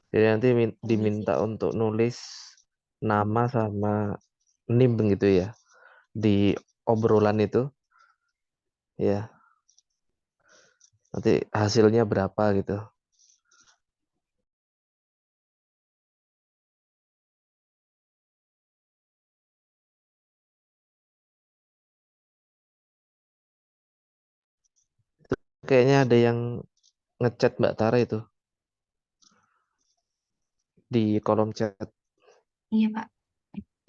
Jadi nanti diminta untuk nulis nama sama NIM gitu ya. Di obrolan itu ya. Nanti hasilnya berapa gitu. Kayaknya ada yang ngechat Mbak Tara itu di kolom chat. Iya, Pak.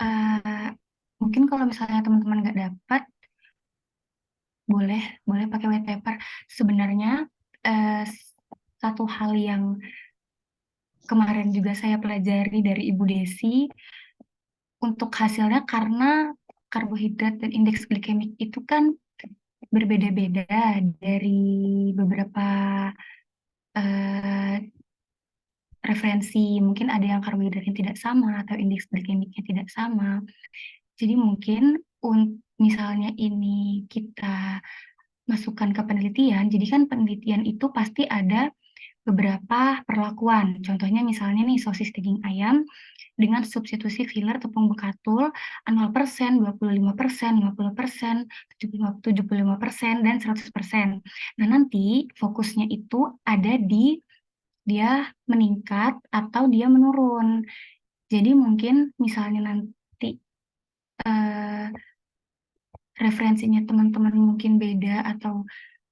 Eh, mungkin kalau misalnya teman-teman nggak dapat, boleh boleh pakai white paper. Sebenarnya eh, satu hal yang kemarin juga saya pelajari dari Ibu Desi, untuk hasilnya karena karbohidrat dan indeks glikemik itu kan berbeda-beda dari beberapa eh, referensi. Mungkin ada yang karbohidratnya tidak sama atau indeks glikemiknya tidak sama. Jadi mungkin misalnya ini kita masukkan ke penelitian, jadi kan penelitian itu pasti ada beberapa perlakuan. Contohnya misalnya nih sosis daging ayam dengan substitusi filler tepung bekatul 0%, 25%, 50%, 75%, dan 100%. Nah, nanti fokusnya itu ada di dia meningkat atau dia menurun. Jadi mungkin misalnya nanti eh, referensinya teman-teman mungkin beda atau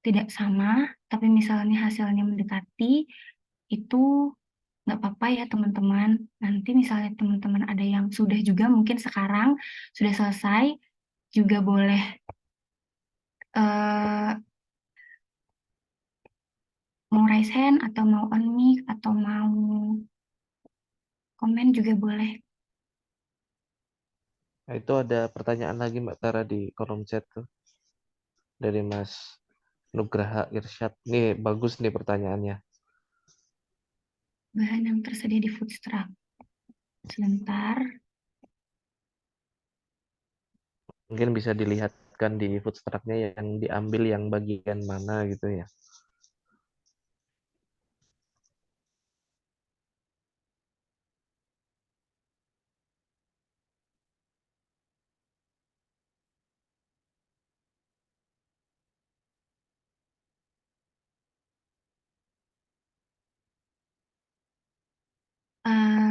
tidak sama, tapi misalnya hasilnya mendekati, itu nggak apa-apa ya teman-teman. Nanti misalnya teman-teman ada yang sudah juga mungkin sekarang sudah selesai, juga boleh eh, mau raise hand atau mau on mic atau mau komen juga boleh. Nah, itu ada pertanyaan lagi Mbak Tara di kolom chat tuh dari Mas Nugraha Irsyad. Nih bagus nih pertanyaannya. Bahan yang tersedia di food truck. Sebentar. Mungkin bisa dilihatkan di food truck-nya yang diambil yang bagian mana gitu ya.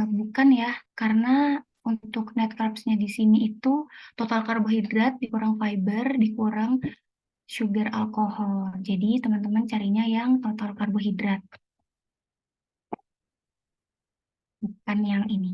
Bukan ya, karena untuk net carbs-nya di sini itu total karbohidrat dikurang fiber, dikurang sugar alkohol. Jadi teman-teman carinya yang total karbohidrat, bukan yang ini.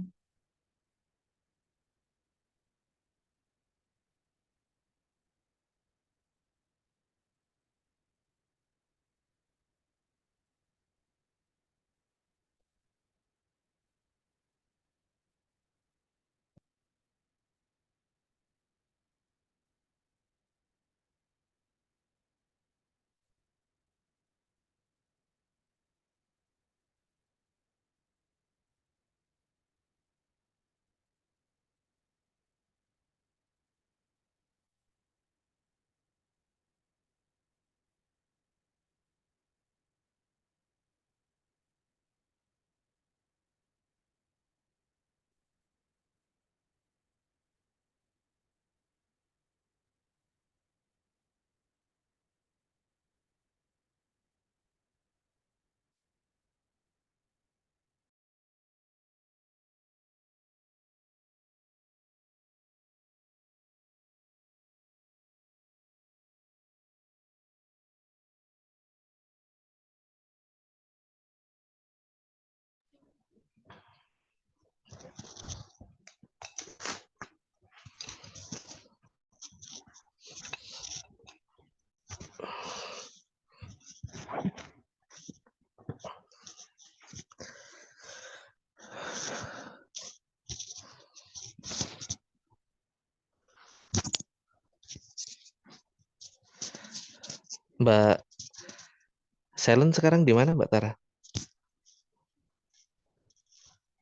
Mbak Selen sekarang di mana, Mbak Tara?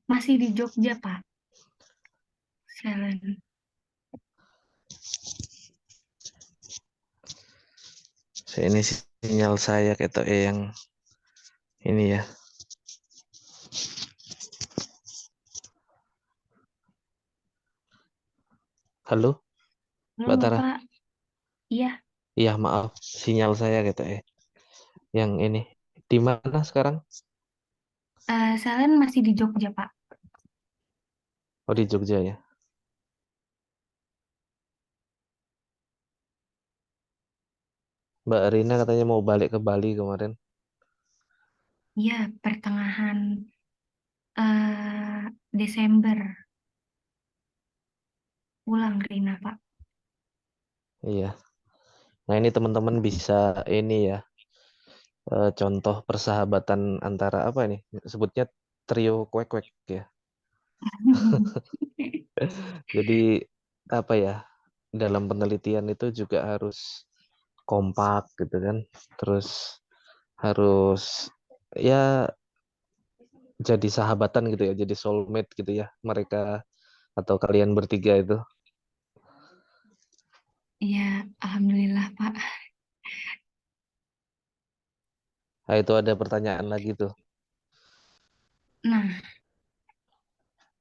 Masih di Jogja, Pak. Selen. Ini sinyal saya kayak yang ini ya. Halo, Halo, Mbak Tara. Bapak. Iya, Iya, maaf, sinyal saya kayak yang ini. Di mana sekarang? Selen masih di Jogja, Pak. Oh, di Jogja ya. Mbak Rina katanya mau balik ke Bali kemarin. Iya, pertengahan eh Desember pulang Rina, Pak. Iya. Nah, ini teman-teman bisa ini ya, contoh persahabatan antara apa ini? Sebutnya trio kuek-kuek ya. Jadi apa ya? Dalam penelitian itu juga harus kompak gitu kan. Terus harus ya jadi sahabatan gitu ya, jadi soulmate gitu ya mereka atau kalian bertiga itu. Iya, alhamdulillah, Pak. Nah, itu ada pertanyaan lagi tuh. Nah,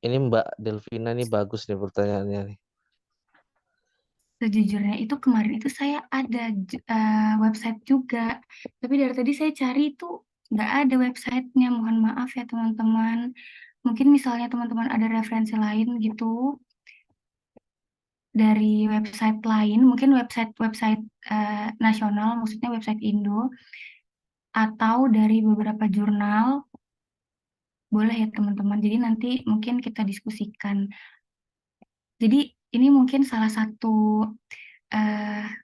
Ini Mbak Delvina nih bagus nih pertanyaannya nih. sejujurnya itu kemarin itu saya ada website juga, tapi dari tadi saya cari itu nggak ada websitenya. Mohon maaf ya teman-teman. Mungkin misalnya teman-teman ada referensi lain gitu dari website lain, mungkin website-website nasional, maksudnya website Indo, atau dari beberapa jurnal, boleh ya teman-teman. Jadi nanti mungkin kita diskusikan. Jadi ini mungkin salah satu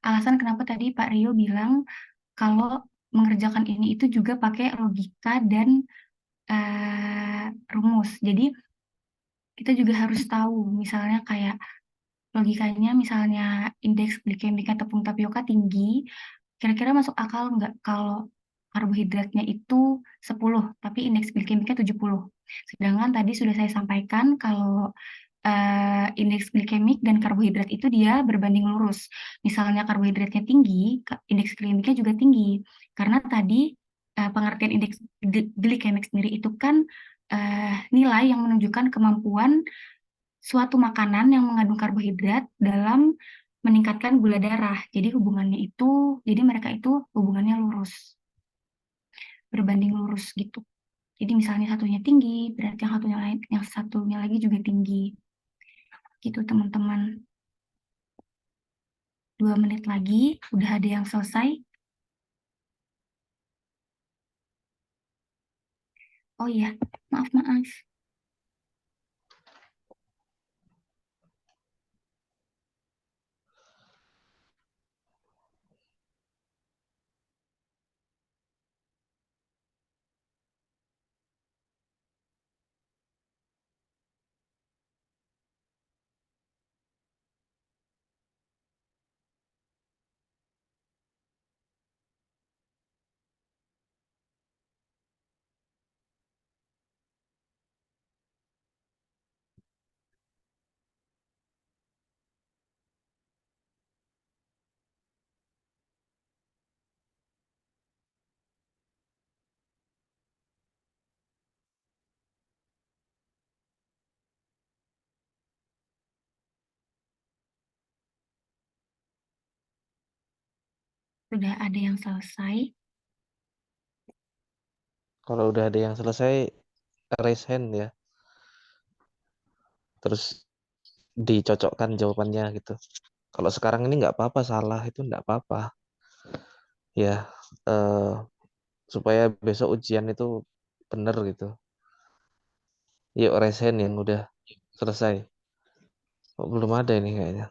alasan kenapa tadi Pak Rio bilang kalau mengerjakan ini itu juga pakai logika dan rumus. Jadi kita juga harus tahu misalnya kayak logikanya, misalnya indeks glikemika tepung tapioka tinggi, kira-kira masuk akal nggak kalau karbohidratnya itu 10 tapi indeks glikemika 70. Sedangkan tadi sudah saya sampaikan kalau indeks glikemik dan karbohidrat itu dia berbanding lurus. Misalnya karbohidratnya tinggi, indeks glikemiknya juga tinggi. Karena tadi pengertian indeks glikemik sendiri itu kan nilai yang menunjukkan kemampuan suatu makanan yang mengandung karbohidrat dalam meningkatkan gula darah. Jadi hubungannya itu, jadi mereka itu hubungannya lurus, berbanding lurus gitu. Jadi misalnya satunya tinggi, berarti yang satunya lagi juga tinggi. Gitu teman-teman. 2 menit lagi, udah ada yang selesai. Oh iya, maaf. Sudah ada yang selesai. Kalau udah ada yang selesai, raise hand ya. Terus dicocokkan jawabannya gitu. Kalau sekarang ini nggak apa-apa, salah itu nggak apa-apa. Ya, eh, supaya besok ujian itu bener gitu. Yuk raise hand yang udah selesai. Kok belum ada ini kayaknya.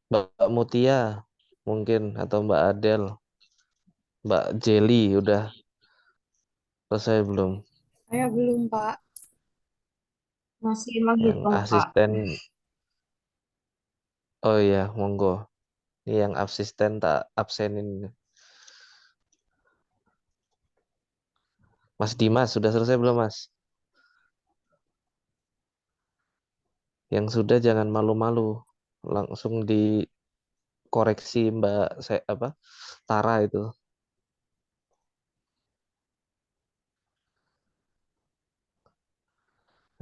Mbak Mutia mungkin atau Mbak Adel, Mbak Jelly udah selesai belum? Saya belum, Pak. Masih Yang menghitung, Pak. asisten, oh iya, monggo. Ini yang asisten tak absenin. Mas Dimas, sudah selesai belum, Mas? Yang sudah jangan malu-malu. Langsung dikoreksi Mbak Tara itu.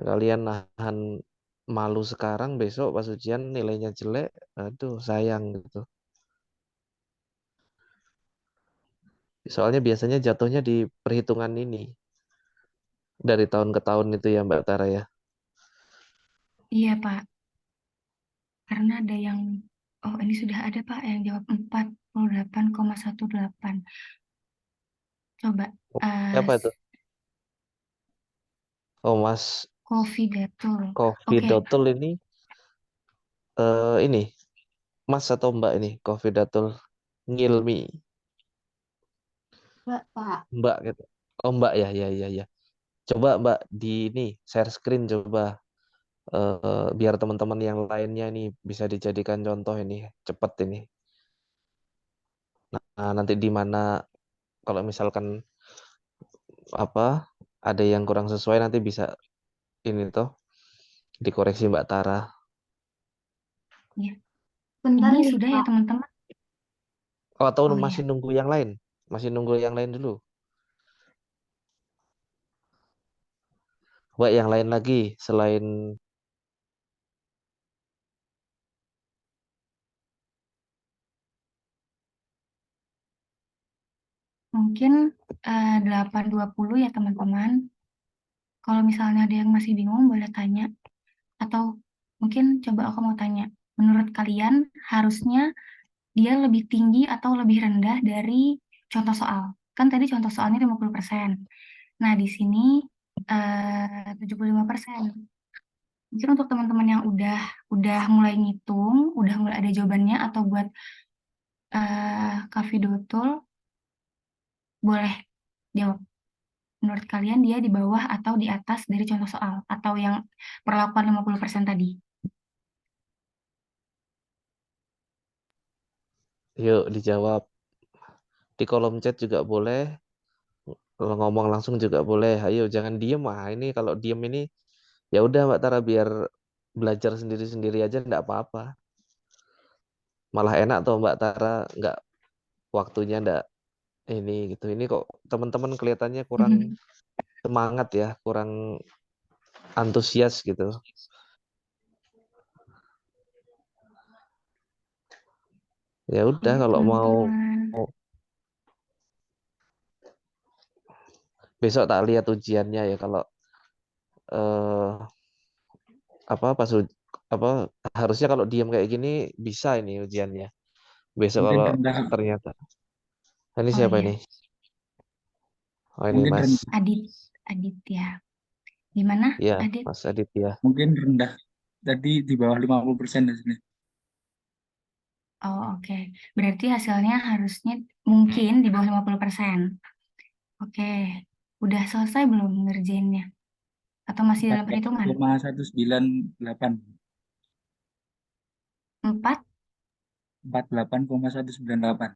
Kalian nahan malu sekarang, besok pas ujian nilainya jelek, aduh sayang gitu. Soalnya biasanya jatuhnya di perhitungan ini. Dari tahun ke tahun itu ya Mbak Tara ya. Iya, Pak. Karena ada yang, oh ini sudah ada Pak yang jawab 48,18. Coba, Siapa itu? Oh, Mas Coffee Datul. Coffee Oke, Datul ini ini Mas atau Mbak ini Coffee Datul Ngilmi. Mbak, Pak. Mbak gitu. Oh, Mbak ya, ya, ya, ya. Coba Mbak di ini share screen coba biar teman-teman yang lainnya nih bisa dijadikan contoh ini, cepet ini. Nah, nanti di mana kalau misalkan ada yang kurang sesuai nanti bisa ini tuh dikoreksi Mbak Tara. ya. Bentar Ini nih, sudah ya Pak. teman-teman. Oh, atau Oh masih ya, nunggu yang lain? Masih nunggu yang lain dulu. Mbak, yang lain lagi selain mungkin 8.20 ya teman-teman. Kalau misalnya ada yang masih bingung boleh tanya. Atau mungkin coba aku mau tanya. Menurut kalian harusnya dia lebih tinggi atau lebih rendah dari contoh soal? Kan tadi contoh soalnya 50%. Nah, di sini 75%. Mungkin untuk teman-teman yang udah mulai ngitung, udah mulai ada jawabannya atau buat Kak Fidotul, boleh jawab. Menurut kalian dia di bawah atau di atas dari contoh soal atau yang perlakuan 50% tadi? yuk dijawab di kolom chat juga boleh, kalau ngomong langsung juga boleh. Ayo jangan diem ini kalau diem ini ya udah Mbak Tara biar belajar sendiri-sendiri aja enggak apa-apa. Malah enak tuh Mbak Tara nggak waktunya enggak ini gitu. Ini kok teman-teman kelihatannya kurang semangat ya, kurang antusias gitu. Ya udah Oke, kalau mau teman-teman. besok tak lihat ujiannya ya kalau eh, pas harusnya kalau diem kayak gini bisa ini ujiannya. Besok Mungkin kalau rendah, ternyata ini Oh siapa iya, ini? Oh ini mungkin Mas. rendah, Adit ya. Gimana, Iya, Adit? Mas Aditya. mungkin rendah. Tadi di bawah 50% di sini. Oh oke. Berarti hasilnya harusnya mungkin di bawah 50%. Oke. Udah selesai belum ngerjainnya? Atau masih dalam perhitungan? 48,198. 4? 48,198.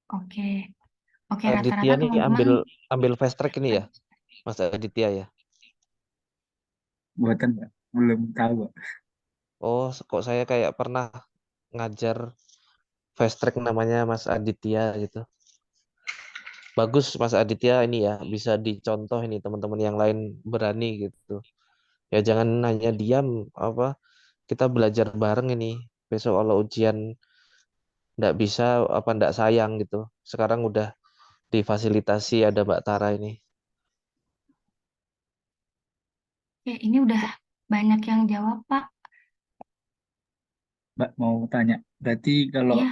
Oke. Oke, Aditya rata-rata nih teman-teman. ambil fast track ini ya, Mas Aditya ya. Buatan Pak. Belum tahu Pak. Oh, kok saya kayak pernah ngajar fast track namanya Mas Aditya gitu. Bagus Mas Aditya ini ya, bisa dicontoh ini teman-teman yang lain berani gitu. Ya jangan hanya diam kita belajar bareng ini. Besok kalau ujian nggak bisa nggak sayang gitu. Sekarang udah difasilitasi ada Mbak Tara ini. Oke, ini udah banyak yang jawab, Pak. Mbak mau tanya. Berarti kalau Iya,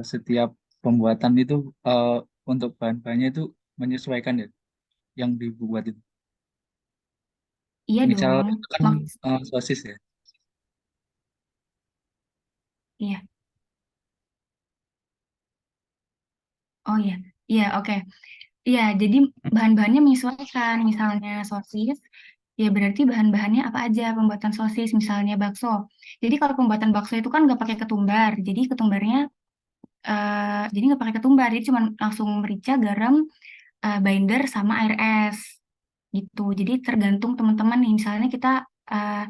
setiap pembuatan itu untuk bahan-bahannya itu menyesuaikan ya yang dibuat itu. iya Misal dong. itu kan sosis ya. Iya. Oh iya. Iya, oke. Iya, jadi bahan-bahannya menyesuaikan. Misalnya sosis, Ya berarti bahan-bahannya apa aja pembuatan sosis, misalnya bakso. Jadi kalau pembuatan bakso itu kan nggak pakai ketumbar. Jadi ketumbarnya jadi nggak pakai ketumbar, jadi cuma langsung merica, garam, binder sama air es gitu. Jadi tergantung teman-teman nih. Misalnya kita eh,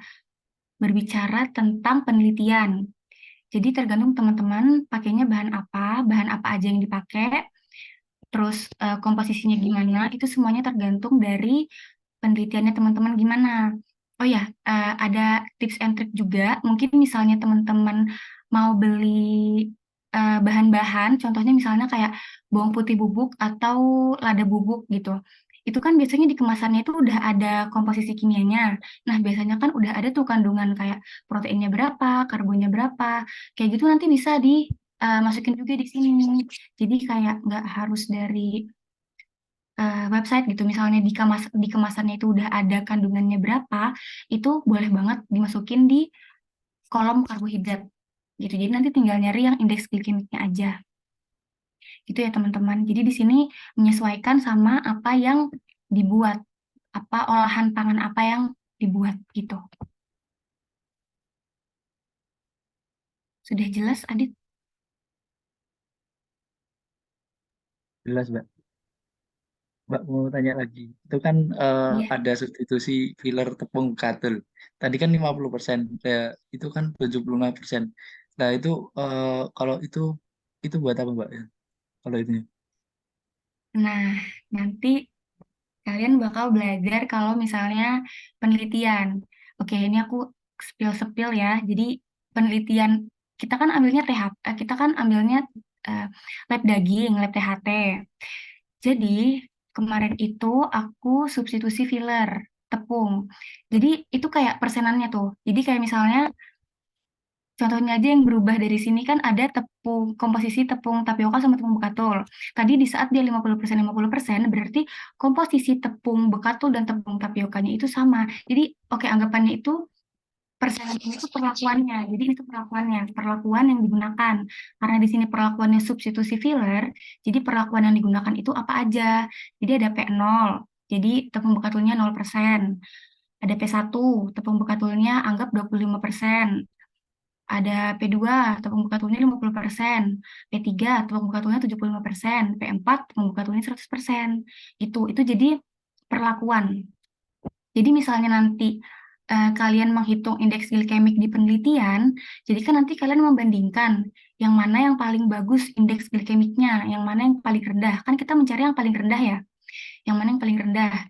berbicara tentang penelitian. Jadi tergantung teman-teman pakainya bahan apa aja yang dipakai, terus komposisinya gimana, itu semuanya tergantung dari penelitiannya teman-teman gimana. Oh ya, ada tips and trick juga. Mungkin misalnya teman-teman mau beli bahan-bahan, contohnya misalnya kayak bawang putih bubuk atau lada bubuk gitu. Itu kan biasanya di kemasannya itu udah ada komposisi kimianya. Nah, biasanya kan udah ada tuh kandungan kayak proteinnya berapa, karbonnya berapa. Kayak gitu nanti bisa dimasukin juga di sini. Jadi kayak nggak harus dari website gitu, misalnya di kemasannya itu udah ada kandungannya berapa, itu boleh banget dimasukin di kolom karbohidrat gitu. Jadi nanti tinggal nyari yang indeks glikemiknya aja. Gitu ya teman-teman. Jadi di sini menyesuaikan sama apa yang dibuat, apa olahan pangan apa yang dibuat gitu. Sudah jelas, Adit? Jelas, Mbak. Mbak mau tanya lagi. Itu kan Iya. ada substitusi filler tepung katul. Tadi kan 50%, itu kan 75%. Nah, itu kalau itu buat apa, Mbak? Ya, kalau itu. Nah, nanti kalian bakal belajar kalau misalnya penelitian. Oke, ini aku spill-spill ya. Jadi penelitian kita kan ambilnya kita kan ambilnya eh, lab daging, lab THT. Jadi kemarin itu aku substitusi filler tepung. Jadi itu kayak persenannya tuh. Jadi kayak misalnya contohnya aja yang berubah dari sini kan ada komposisi tepung tapioka sama tepung bekatul. Tadi di saat dia 50% berarti komposisi tepung bekatul dan tepung tapiokanya itu sama. Jadi oke, anggapannya itu persenan ini tuh perlakuannya. Jadi itu perlakuan yang digunakan. Karena di sini perlakuannya substitusi filler, jadi perlakuan yang digunakan itu apa aja. Jadi ada P0, jadi tepung bekatulnya 0%. Ada P1, tepung bekatulnya anggap 25%. Ada P2, tepung bekatulnya 50%. P3, tepung bekatulnya 75%. P4, tepung bekatulnya 100%. Itu jadi perlakuan. Jadi misalnya nanti kalian menghitung indeks glikemik di penelitian, jadi kan nanti kalian membandingkan yang mana yang paling bagus indeks glikemiknya, yang mana yang paling rendah. Kan kita mencari yang paling rendah ya, yang mana yang paling rendah.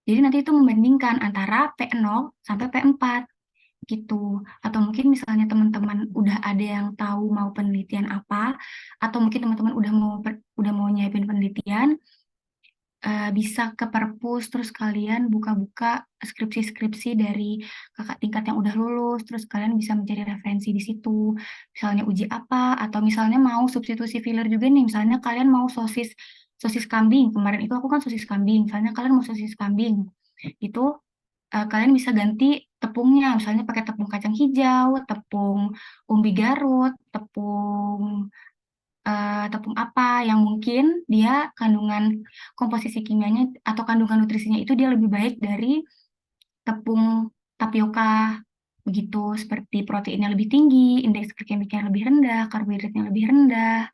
Jadi nanti itu membandingkan antara P0 sampai P4 gitu. Atau mungkin misalnya teman-teman udah ada yang tahu mau penelitian apa, atau mungkin teman-teman udah mau nyiapin penelitian, bisa ke perpus, terus kalian buka-buka skripsi-skripsi dari kakak tingkat yang udah lulus, terus kalian bisa mencari referensi di situ, misalnya uji apa, atau misalnya mau substitusi filler juga nih, misalnya kalian mau sosis kambing, kemarin itu aku kan sosis kambing, misalnya kalian mau sosis kambing, itu kalian bisa ganti tepungnya, misalnya pakai tepung kacang hijau, tepung umbi Garut, tepung apa yang mungkin dia kandungan komposisi kimianya atau kandungan nutrisinya itu dia lebih baik dari tepung tapioka begitu, seperti proteinnya lebih tinggi, indeks glikemiknya lebih rendah, karbohidratnya lebih rendah,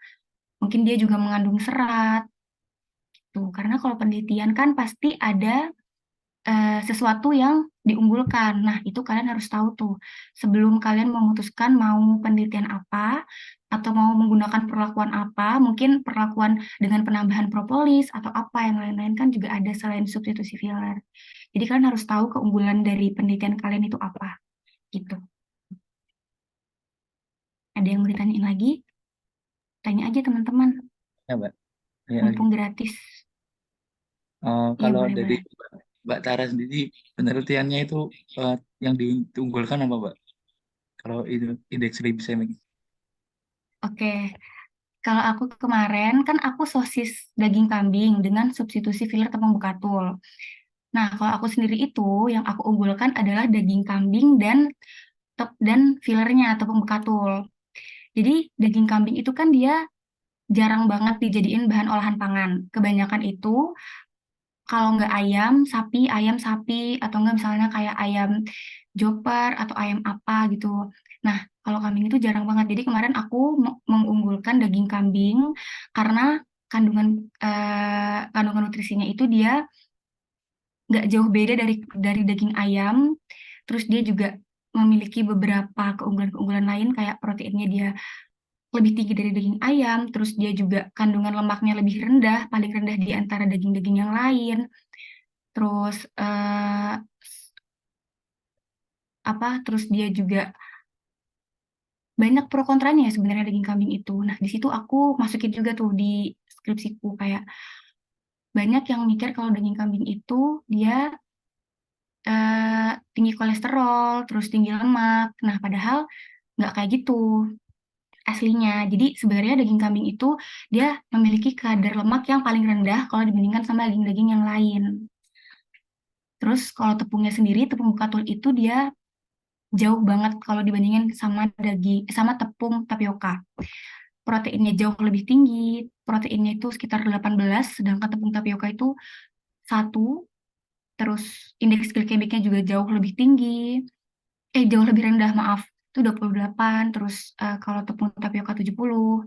mungkin dia juga mengandung serat. Tuh, karena kalau penelitian kan pasti ada sesuatu yang diunggulkan. Nah, itu kalian harus tahu tuh. Sebelum kalian memutuskan mau penelitian apa, atau mau menggunakan perlakuan apa, mungkin perlakuan dengan penambahan propolis, atau apa yang lain-lain kan juga ada selain substitusi filler. Jadi kalian harus tahu keunggulan dari penelitian kalian itu apa. Gitu. Ada yang mau ditanyain lagi? Tanya aja teman-teman, Ya, Mbak. Ya, lagi. mumpung gratis. Iya, Kalau boleh, dari boleh. Mbak Tara sendiri, penelitiannya itu yang diunggulkan apa, Mbak? Kalau itu indeks glikemik. Oke. Kalau aku kemarin, kan aku sosis daging kambing dengan substitusi filler tepung bekatul. Nah, kalau aku sendiri itu, yang aku unggulkan adalah daging kambing dan fillernya tepung bekatul. Jadi, daging kambing itu kan dia jarang banget dijadiin bahan olahan pangan. Kebanyakan itu, kalau nggak ayam, sapi, atau enggak misalnya kayak ayam joper atau ayam apa gitu. Nah, kalau kambing itu jarang banget. Jadi kemarin aku mengunggulkan daging kambing karena kandungan nutrisinya itu dia nggak jauh beda dari daging ayam. Terus dia juga memiliki beberapa keunggulan-keunggulan lain kayak proteinnya dia lebih tinggi dari daging ayam, terus dia juga kandungan lemaknya lebih rendah, paling rendah di antara daging-daging yang lain. Terus terus dia juga banyak pro kontranya ya sebenarnya daging kambing itu. Nah, di situ aku masukin juga tuh di skripsiku kayak banyak yang mikir kalau daging kambing itu dia tinggi kolesterol, terus tinggi lemak. Nah, padahal nggak kayak gitu aslinya. Jadi sebenarnya daging kambing itu dia memiliki kadar lemak yang paling rendah kalau dibandingkan sama daging-daging yang lain. Terus kalau tepungnya sendiri, tepung bukatul itu dia jauh banget kalau dibandingin sama tepung tapioka. Proteinnya jauh lebih tinggi, proteinnya itu sekitar 18, sedangkan tepung tapioka itu 1, terus indeks glikemiknya juga jauh lebih tinggi, jauh lebih rendah, maaf, itu 28, terus kalau tepung tapioka 70,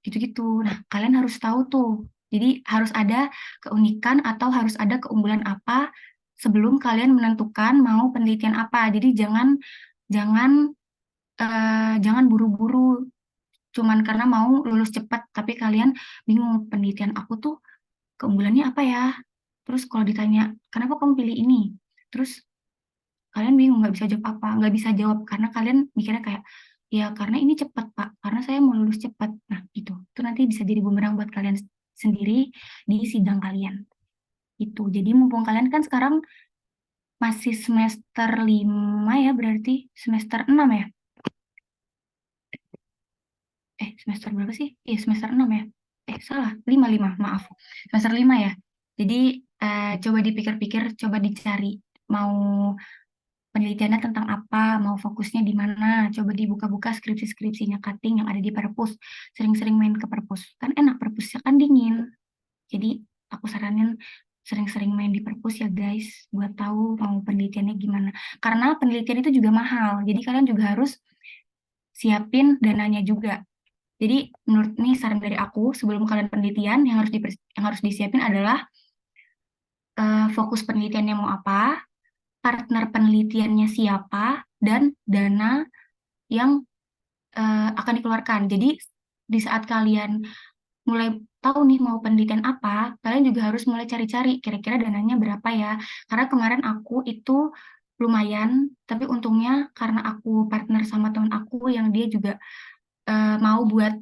gitu-gitu. Nah, kalian harus tahu tuh, jadi harus ada keunikan atau harus ada keunggulan apa sebelum kalian menentukan mau penelitian apa. Jadi jangan buru-buru cuman karena mau lulus cepat, tapi kalian bingung penelitian aku tuh keunggulannya apa ya. Terus kalau ditanya, kenapa kamu pilih ini? Terus kalian bingung nggak bisa jawab apa, nggak bisa jawab karena kalian mikirnya kayak, ya karena ini cepat Pak, karena saya mau lulus cepat. Nah gitu, itu nanti bisa jadi bumerang buat kalian sendiri di sidang kalian. Itu, jadi mumpung kalian kan sekarang masih semester 5 ya, berarti semester 6 ya? Semester berapa sih? Iya, semester 6 ya? Salah, 5, maaf. Semester 5 ya. Jadi, coba dipikir-pikir, coba dicari. Mau penelitiannya tentang apa, mau fokusnya di mana. Coba dibuka-buka skripsi-skripsinya cutting yang ada di perpus. Sering-sering main ke perpus. Kan enak, perpusnya kan dingin. Jadi, aku saranin sering-sering main di perpus ya guys, buat tahu mau penelitiannya gimana. Karena penelitian itu juga mahal, jadi kalian juga harus siapin dananya juga. Jadi menurut ini saran dari aku, sebelum kalian penelitian yang harus disiapin adalah fokus penelitiannya mau apa, partner penelitiannya siapa, dan dana yang akan dikeluarkan. Jadi di saat kalian mulai tahu nih mau penelitian apa, kalian juga harus mulai cari-cari kira-kira dananya berapa ya. Karena kemarin aku itu lumayan, tapi untungnya karena aku partner sama teman aku yang dia juga mau buat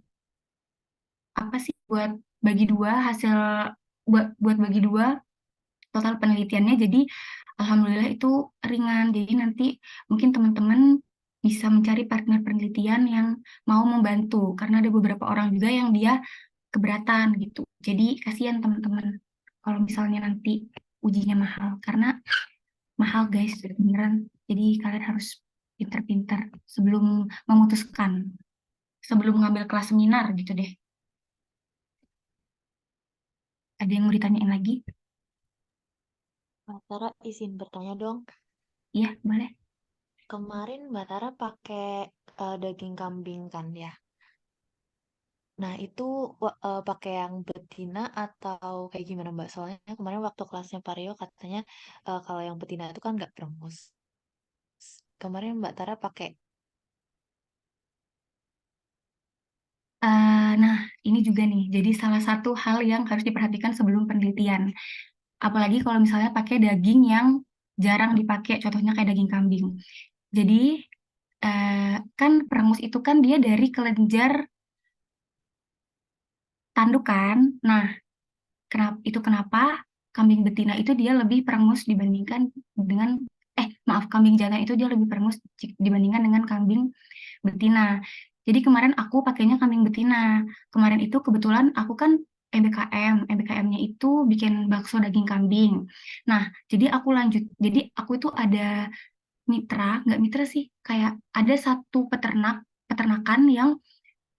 bagi dua hasil buat bagi dua total penelitiannya. Jadi alhamdulillah itu ringan. Jadi nanti mungkin teman-teman bisa mencari partner penelitian yang mau membantu karena ada beberapa orang juga yang dia keberatan gitu. Jadi kasihan teman-teman kalau misalnya nanti ujinya mahal karena mahal guys beneran. Jadi kalian harus pintar-pintar sebelum memutuskan, sebelum ngambil kelas seminar gitu deh. Ada yang mau ditanyain lagi? Mbak Tara izin bertanya dong. Iya, boleh. Kemarin Mbak Tara pakai daging kambing kan ya? Nah itu pakai yang betina atau kayak gimana Mbak? Soalnya kemarin waktu kelasnya Vario katanya kalau yang betina itu kan nggak berengus. Kemarin Mbak Tara pakai. Nah, ini juga nih, jadi salah satu hal yang harus diperhatikan sebelum penelitian. Apalagi kalau misalnya pakai daging yang jarang dipakai, contohnya kayak daging kambing. Jadi, kan perengus itu kan dia dari kelenjar tanduk kan. Nah, kenapa kambing betina itu dia lebih perengus dibandingkan dengan, kambing jantan itu dia lebih perengus dibandingkan dengan kambing betina. Jadi kemarin aku pakainya kambing betina. Kemarin itu kebetulan aku kan MBKM-nya itu bikin bakso daging kambing. Nah, jadi aku itu ada nggak mitra sih, kayak ada satu peternakan yang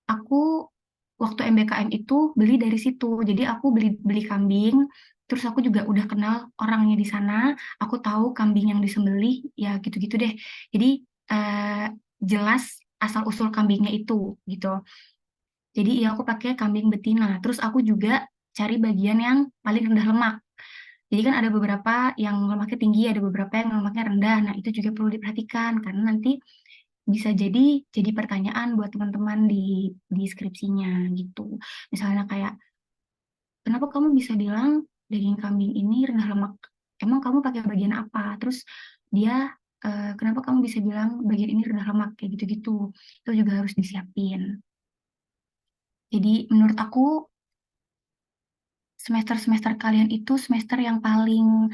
aku waktu MBKM itu beli dari situ. Jadi aku beli kambing, Terus aku juga udah kenal orangnya di sana, aku tahu kambing yang disembelih, ya gitu-gitu deh. Jadi jelas asal-usul kambingnya itu gitu. Jadi ya aku pakai kambing betina. Terus aku juga cari bagian yang paling rendah lemak. Jadi kan ada beberapa yang lemaknya tinggi, ada beberapa yang lemaknya rendah. Nah, itu juga perlu diperhatikan karena nanti bisa jadi pertanyaan buat teman-teman di skripsinya gitu. Misalnya kayak, kenapa kamu bisa bilang daging kambing ini rendah lemak? Emang kamu pakai bagian apa? Terus dia, kenapa kamu bisa bilang bagian ini rendah lemak? Kayak gitu-gitu. Itu juga harus disiapin. Jadi menurut aku semester-semester kalian itu semester yang paling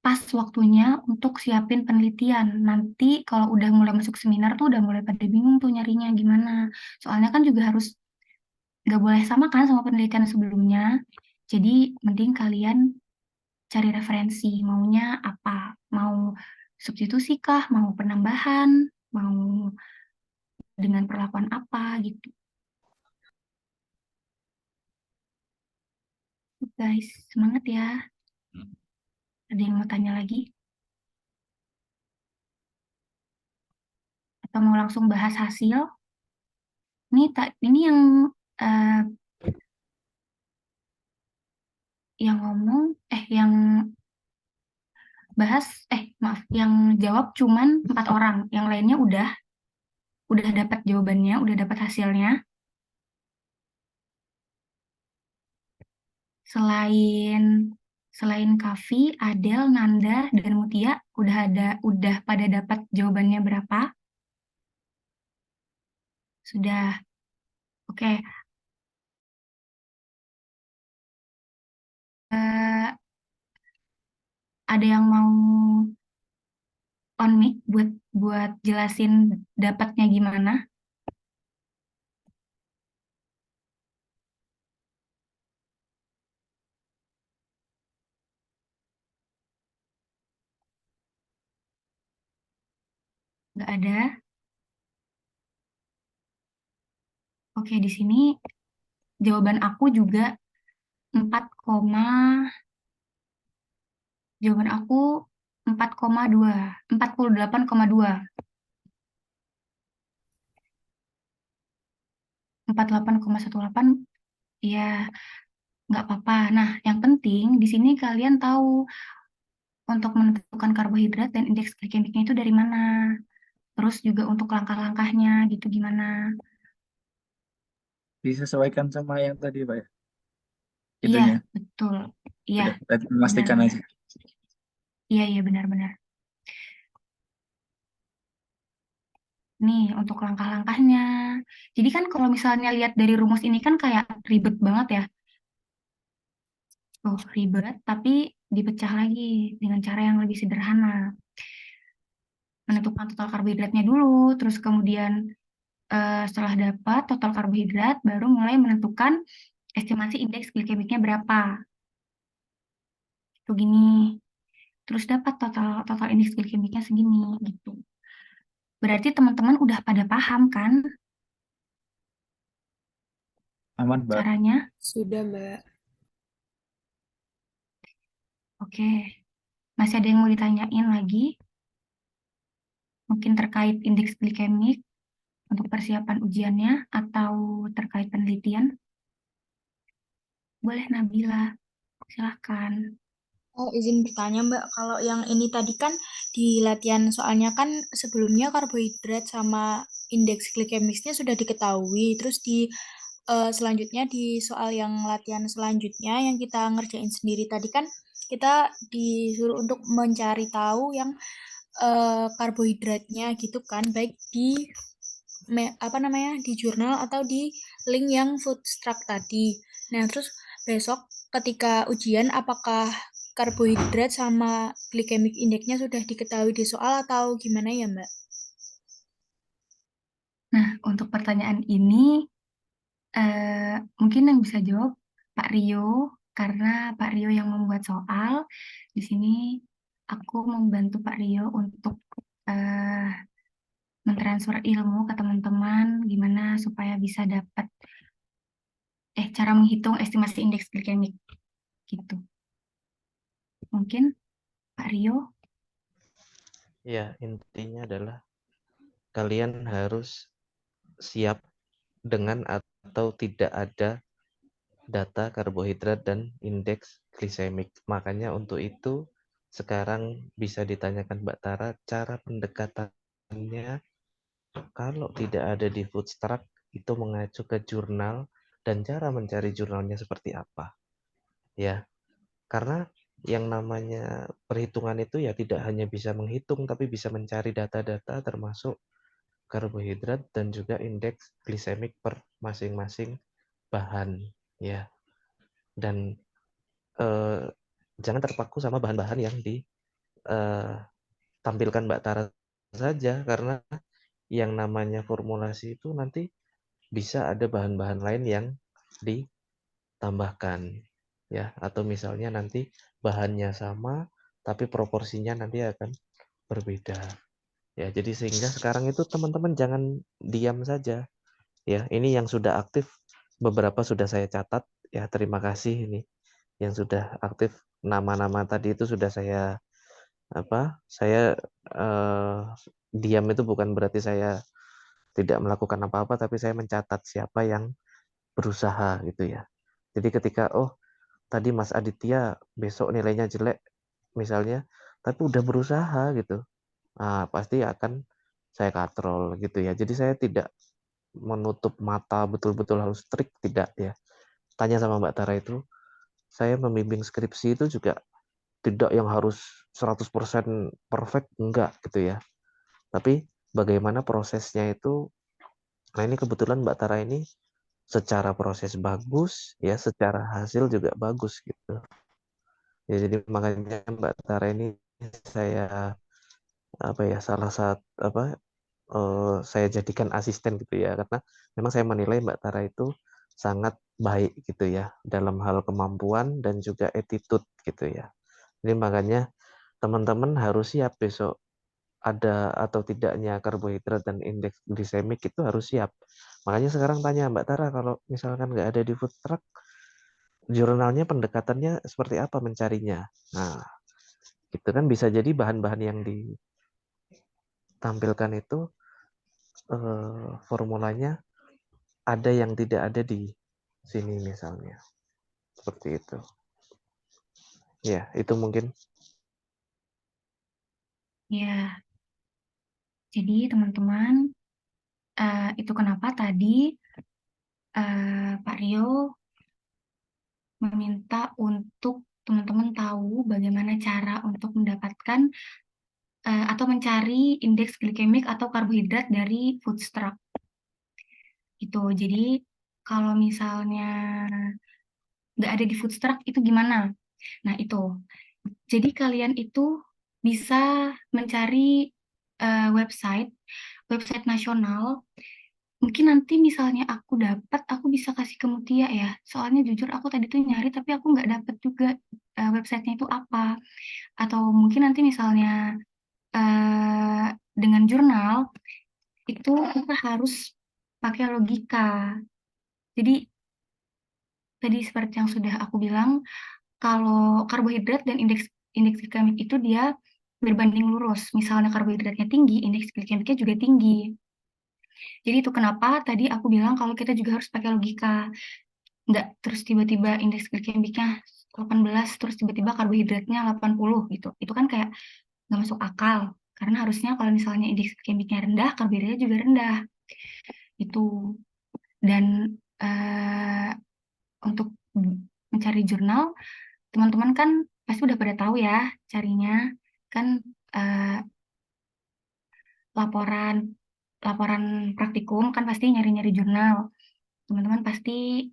pas waktunya untuk siapin penelitian. Nanti kalau udah mulai masuk seminar tuh udah mulai pada bingung tuh nyarinya gimana. Soalnya kan juga harus nggak boleh sama kan sama penelitian sebelumnya. Jadi mending kalian cari referensi maunya apa. Mau substitusi kah, mau penambahan, mau dengan perlakuan apa gitu. Guys, semangat ya. Ada yang mau tanya lagi? Atau mau langsung bahas hasil? Ini eh, yang ngomong yang bahas maaf yang jawab cuman 4 orang, yang lainnya udah dapat jawabannya, udah dapat hasilnya. Selain selain Kavi, Adel, Nanda, dan Mutia udah pada dapat jawabannya berapa? Sudah. Oke. Eh, ada yang mau on mic buat buat jelasin dapatnya gimana? Nggak ada. Oke, di sini jawaban aku juga 4, jawaban aku 4,2, 48,2, 48,18, ya nggak apa-apa. Nah, yang penting di sini kalian tahu untuk menentukan karbohidrat dan indeks glikemiknya itu dari mana. Terus juga untuk langkah-langkahnya gitu gimana. Disesuaikan sama yang tadi, Pak ya. Iya, Itunya. betul. Iya, Udah, tadi memastikan benar-benar. aja. Iya, benar-benar. Nih, untuk langkah-langkahnya. Jadi kan kalau misalnya lihat dari rumus ini kan kayak ribet banget ya. Oh, ribet, tapi dipecah lagi dengan cara yang lebih sederhana. Menentukan total karbohidratnya dulu, terus kemudian setelah dapat total karbohidrat, baru mulai menentukan estimasi indeks glikemiknya berapa. Itu gini. Terus dapat total total indeks glikemiknya segini gitu. Berarti teman-teman udah pada paham kan Aman, Mbak. caranya? Sudah, Mbak. Oke. Masih ada yang mau ditanyain lagi? Mungkin terkait indeks glikemik untuk persiapan ujiannya atau terkait penelitian? Boleh Nabila, silahkan. Oh, izin bertanya, Mbak. Kalau yang ini tadi kan di latihan soalnya kan sebelumnya karbohidrat sama indeks glikemisnya sudah diketahui. Terus di selanjutnya di soal yang latihan selanjutnya yang kita ngerjain sendiri tadi kan kita disuruh untuk mencari tahu yang karbohidratnya gitu kan, baik di apa namanya di jurnal atau di link yang Foodstruck tadi. Nah, terus besok ketika ujian apakah karbohidrat sama glycemic indexnya sudah diketahui di soal atau gimana ya, Mbak? Nah, untuk pertanyaan ini mungkin yang bisa jawab Pak Rio, karena Pak Rio yang membuat soal. Di sini aku membantu Pak Rio untuk eh, mentransfer ilmu ke teman-teman gimana supaya bisa dapat cara menghitung estimasi indeks glikemik. gitu. Mungkin Pak Rio. Ya, intinya adalah kalian harus siap dengan atau tidak ada data karbohidrat dan indeks glisemik. Makanya untuk itu sekarang bisa ditanyakan Mbak Tara, cara pendekatannya kalau tidak ada di Foodstruck itu mengacu ke jurnal dan cara mencari jurnalnya seperti apa. Ya, karena yang namanya perhitungan itu ya tidak hanya bisa menghitung tapi bisa mencari data-data termasuk karbohidrat dan juga indeks glisemik per masing-masing bahan ya. Dan jangan terpaku sama bahan-bahan yang ditampilkan Mbak Tara saja, karena yang namanya formulasi itu nanti bisa ada bahan-bahan lain yang ditambahkan ya, atau misalnya nanti bahannya sama tapi proporsinya nanti akan berbeda ya. Jadi sehingga sekarang itu teman-teman jangan diam saja ya. Ini yang sudah aktif beberapa sudah saya catat ya, terima kasih ini yang sudah aktif. Nama-nama tadi itu sudah saya diam itu bukan berarti saya tidak melakukan apa-apa, tapi saya mencatat siapa yang berusaha gitu ya. Jadi ketika tadi Mas Aditya besok nilainya jelek misalnya, tapi udah berusaha gitu, pasti akan saya katrol gitu ya. Jadi saya tidak menutup mata betul-betul harus strict, tidak ya. Tanya sama Mbak Tara itu, saya membimbing skripsi itu juga tidak yang harus 100% perfect, enggak gitu ya. Tapi bagaimana prosesnya itu, nah ini kebetulan Mbak Tara ini secara proses bagus ya, secara hasil juga bagus gitu. Ya, jadi makanya Mbak Tara ini saya salah satu saya jadikan asisten gitu ya, karena memang saya menilai Mbak Tara itu sangat baik gitu ya dalam hal kemampuan dan juga attitude gitu ya. Jadi makanya teman-teman harus siap besok ada atau tidaknya karbohidrat dan indeks glisemik itu harus siap. Makanya sekarang tanya Mbak Tara, kalau misalkan nggak ada di food truck, jurnalnya pendekatannya seperti apa mencarinya? Nah, itu kan bisa jadi bahan-bahan yang ditampilkan itu formulanya ada yang tidak ada di sini misalnya. Seperti itu. Ya, itu mungkin. Ya, jadi teman-teman, itu kenapa tadi Pak Rio meminta untuk teman-teman tahu bagaimana cara untuk mendapatkan atau mencari indeks glikemik atau karbohidrat dari Foodstruck. Gitu. Jadi kalau misalnya nggak ada di Foodstruck itu gimana? Nah itu. Jadi kalian itu bisa mencari website nasional. Mungkin nanti misalnya aku dapat, aku bisa kasih ke Mutia ya. Soalnya jujur aku tadi tuh nyari, tapi aku nggak dapat juga websitenya itu apa. Atau mungkin nanti misalnya dengan jurnal, itu kita harus pakai logika. Jadi tadi seperti yang sudah aku bilang, kalau karbohidrat dan indeks glikemik itu dia berbanding lurus. Misalnya karbohidratnya tinggi, indeks glikemiknya juga tinggi. Jadi itu kenapa tadi aku bilang kalau kita juga harus pakai logika. Nggak terus tiba-tiba indeks glikemiknya 18, terus tiba-tiba karbohidratnya 80 gitu. Itu kan kayak nggak masuk akal. Karena harusnya kalau misalnya indeks glikemiknya rendah, karbohidratnya juga rendah. Itu. Dan untuk mencari jurnal, teman-teman kan pasti udah pada tahu ya carinya. Kan laporan praktikum kan pasti nyari-nyari jurnal. Teman-teman pasti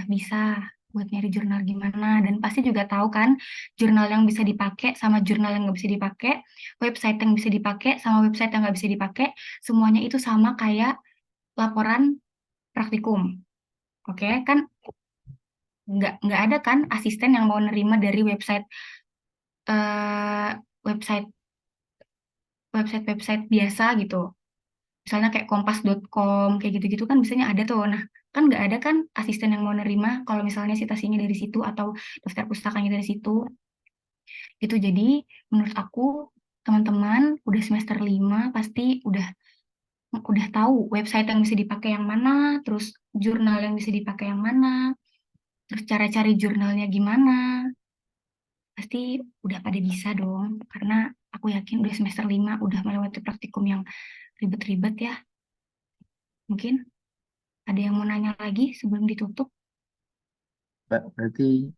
bisa buat nyari jurnal gimana, dan pasti juga tahu kan jurnal yang bisa dipakai sama jurnal yang nggak bisa dipakai, website yang bisa dipakai sama website yang nggak bisa dipakai, semuanya itu sama kayak laporan praktikum. Oke, kan nggak ada kan asisten yang mau nerima dari website eh, website website biasa gitu. Misalnya kayak kompas.com kayak gitu-gitu kan biasanya ada tuh. Nah, kan nggak ada kan asisten yang mau nerima kalau misalnya citasinya dari situ atau daftar pustakanya dari situ. Itu jadi menurut aku teman-teman udah semester 5 pasti udah tahu website yang bisa dipakai yang mana, terus jurnal yang bisa dipakai yang mana, terus cara cari jurnalnya gimana. Pasti udah pada bisa dong, karena aku yakin udah semester 5 udah melewati praktikum yang ribet-ribet ya. Mungkin ada yang mau nanya lagi sebelum ditutup? Mbak, berarti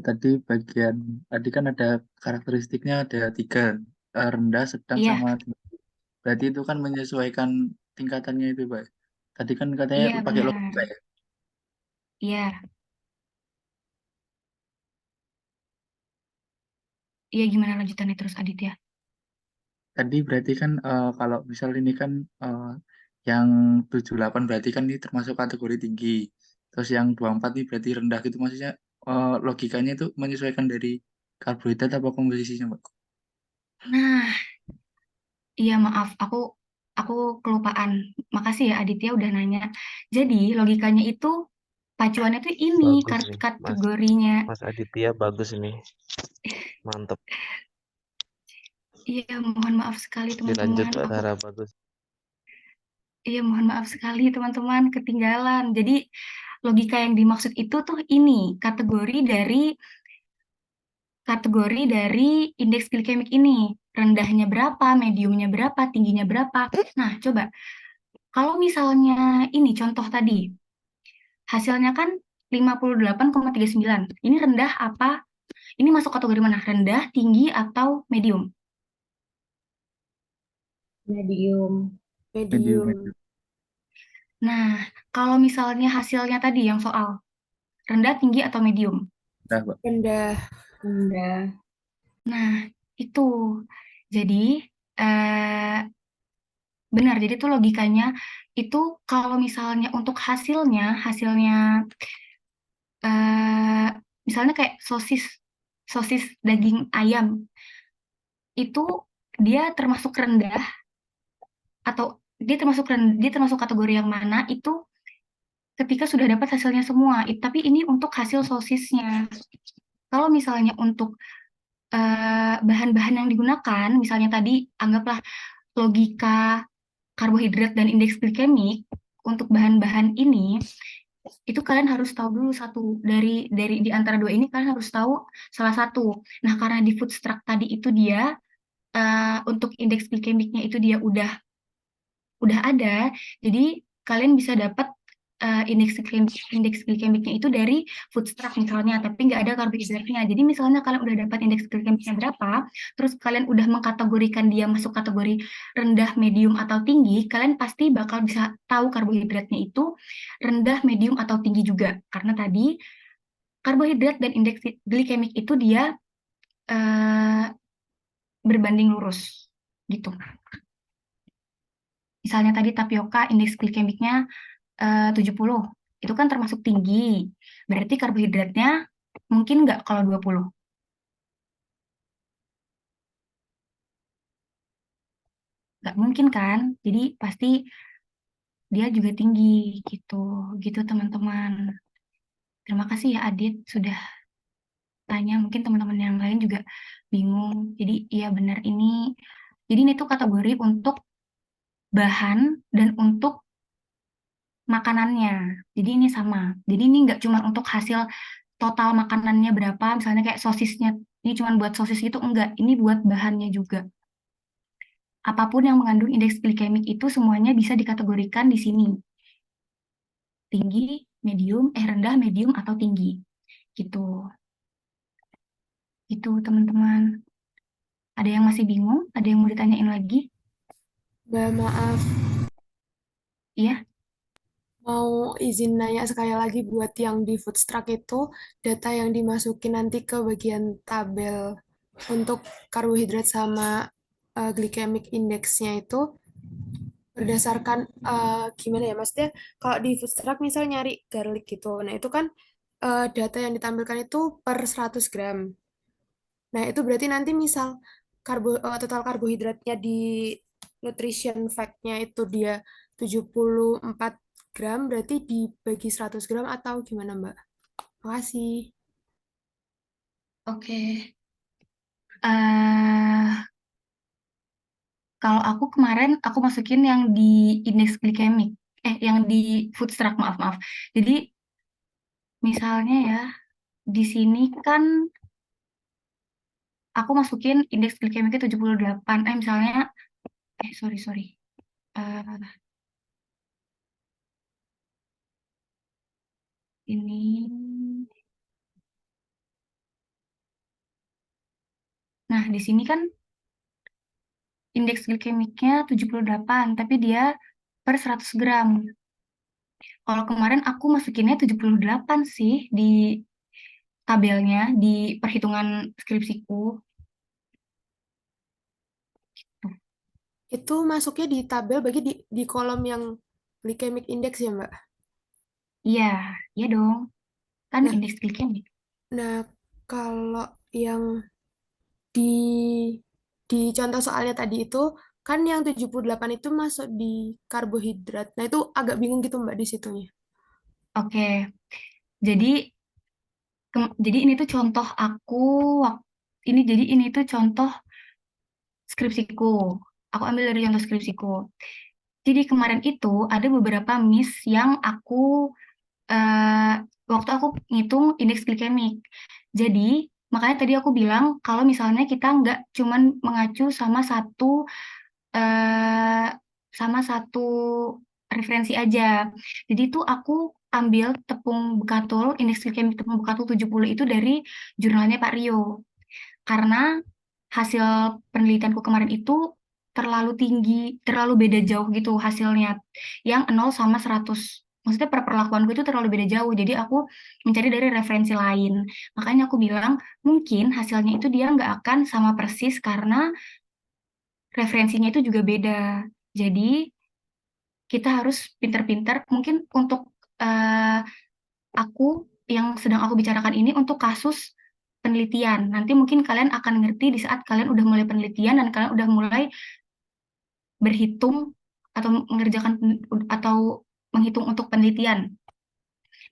tadi bagian tadi kan ada karakteristiknya ada 3, rendah, sedang, Iya, sama tinggi. Berarti itu kan menyesuaikan tingkatannya itu, Mbak. Tadi kan katanya iya pakai benar. logika ya. Iya, iya gimana lanjutannya terus Aditya? Tadi berarti kan kalau misal ini kan yang 78 berarti kan ini termasuk kategori tinggi. Terus yang 24 ini berarti rendah gitu. Maksudnya logikanya itu menyesuaikan dari karbohidrat apa komposisinya, Mbak? Nah, iya maaf, aku kelupaan. Makasih ya Aditya udah nanya. Jadi logikanya itu pacuannya tuh ini Bagus nih, Mas. kategorinya. Mas Aditya bagus ini. Mantep. Iya, mohon maaf sekali Dilanjut teman-teman. Mbak Tara, bagus. Iya, mohon maaf sekali teman-teman ketinggalan. Jadi logika yang dimaksud itu tuh ini kategori dari indeks glikemik ini. Rendahnya berapa, mediumnya berapa, tingginya berapa. Nah, coba kalau misalnya ini contoh tadi, hasilnya kan 58,39. Ini rendah apa? Ini masuk kategori mana? Rendah, tinggi, atau medium? Medium. Medium, Medium. medium. Nah, kalau misalnya hasilnya tadi yang soal rendah, tinggi, atau medium? Nah, Mbak. Rendah. Rendah. Nah, itu. Jadi, eh, benar. Jadi tuh logikanya itu kalau misalnya untuk hasilnya eh, misalnya kayak sosis daging ayam itu dia termasuk rendah atau dia termasuk kategori yang mana itu ketika sudah dapat hasilnya semua. Tapi ini untuk hasil sosisnya. Kalau misalnya untuk bahan-bahan yang digunakan, misalnya tadi anggaplah logika karbohidrat dan indeks glikemik untuk bahan-bahan ini itu kalian harus tahu dulu satu dari di antara dua ini kalian harus tahu salah satu. Nah, karena di Foodstruck tadi itu dia untuk indeks glikemiknya itu dia udah ada, jadi kalian bisa dapat indeks glikemiknya itu dari Foodstruck misalnya, tapi nggak ada karbohidratnya. Jadi misalnya kalian udah dapat indeks glikemiknya berapa, terus kalian udah mengkategorikan dia masuk kategori rendah, medium, atau tinggi, kalian pasti bakal bisa tahu karbohidratnya itu rendah, medium, atau tinggi juga. Karena tadi karbohidrat dan indeks glikemik itu dia eh, berbanding lurus gitu. Misalnya tadi tapioka indeks glikemiknya 70, itu kan termasuk tinggi. Berarti karbohidratnya mungkin nggak kalau 20. Nggak mungkin kan? Jadi pasti dia juga tinggi gitu. Gitu teman-teman. Terima kasih ya Adit sudah tanya. Mungkin teman-teman yang lain juga bingung. Jadi iya benar ini. Jadi ini tuh kategori untuk bahan dan untuk makanannya. Jadi ini sama. Jadi ini nggak cuma untuk hasil total makanannya berapa, misalnya kayak sosisnya, ini cuma buat sosis gitu, enggak. Ini buat bahannya juga. Apapun yang mengandung indeks glikemik itu semuanya bisa dikategorikan di sini. Tinggi, medium, rendah, medium, atau tinggi. Gitu. Itu teman-teman. Ada yang masih bingung? Ada yang mau ditanyain lagi? Mbak, maaf. Iya? Mau izin nanya sekali lagi buat yang di Foodstruck itu, data yang dimasukin nanti ke bagian tabel untuk karbohidrat sama glycemic indexnya itu berdasarkan gimana ya? Maksudnya kalau di Foodstruck misal nyari garlic gitu, nah itu kan data yang ditampilkan itu per 100 gram. Nah itu berarti nanti misal total karbohidratnya di nutrition fact-nya itu dia 74 gram berarti dibagi 100 gram atau gimana, Mbak? Makasih. Oke. eh Kalau aku kemarin aku masukin yang di indeks glikemik, yang di food struct, maaf maaf. Jadi misalnya ya di sini kan aku masukin indeks glikemiknya 78. Misalnya, sorry sorry. Eh, ini. Nah, di sini kan indeks glikemiknya 78, tapi dia per 100 gram. Kalau kemarin aku masukinnya 78 sih di tabelnya, di perhitungan skripsiku. Itu masuknya di tabel bagi di kolom yang glycemic index ya, Mbak? Iya, iya dong. Kan Nah, indeks glikemik. nah kalau yang di contoh soalnya tadi itu kan yang 78 itu masuk di karbohidrat. Nah, itu agak bingung gitu Mbak di situnya. Oke, jadi jadi ini tuh contoh aku ini tuh contoh skripsiku. Aku ambil dari contoh skripsiku. Jadi kemarin itu ada beberapa miss yang aku eh, waktu aku ngitung indeks glikemik. Jadi makanya tadi aku bilang kalau misalnya kita nggak cuman mengacu eh, sama satu referensi aja. Jadi itu aku ambil tepung bekatul, indeks glikemik tepung bekatul 70 itu dari jurnalnya Pak Rio. Karena hasil penelitianku kemarin itu terlalu tinggi, terlalu beda jauh gitu hasilnya. Yang 0 sama 100. Maksudnya perlakuanku itu terlalu beda jauh. Jadi aku mencari dari referensi lain. Makanya aku bilang mungkin hasilnya itu dia nggak akan sama persis karena referensinya itu juga beda. Jadi kita harus pinter-pinter. Mungkin untuk eh, aku yang sedang aku bicarakan ini untuk kasus penelitian. Nanti mungkin kalian akan ngerti di saat kalian udah mulai penelitian dan kalian udah mulai berhitung atau mengerjakan atau menghitung untuk penelitian.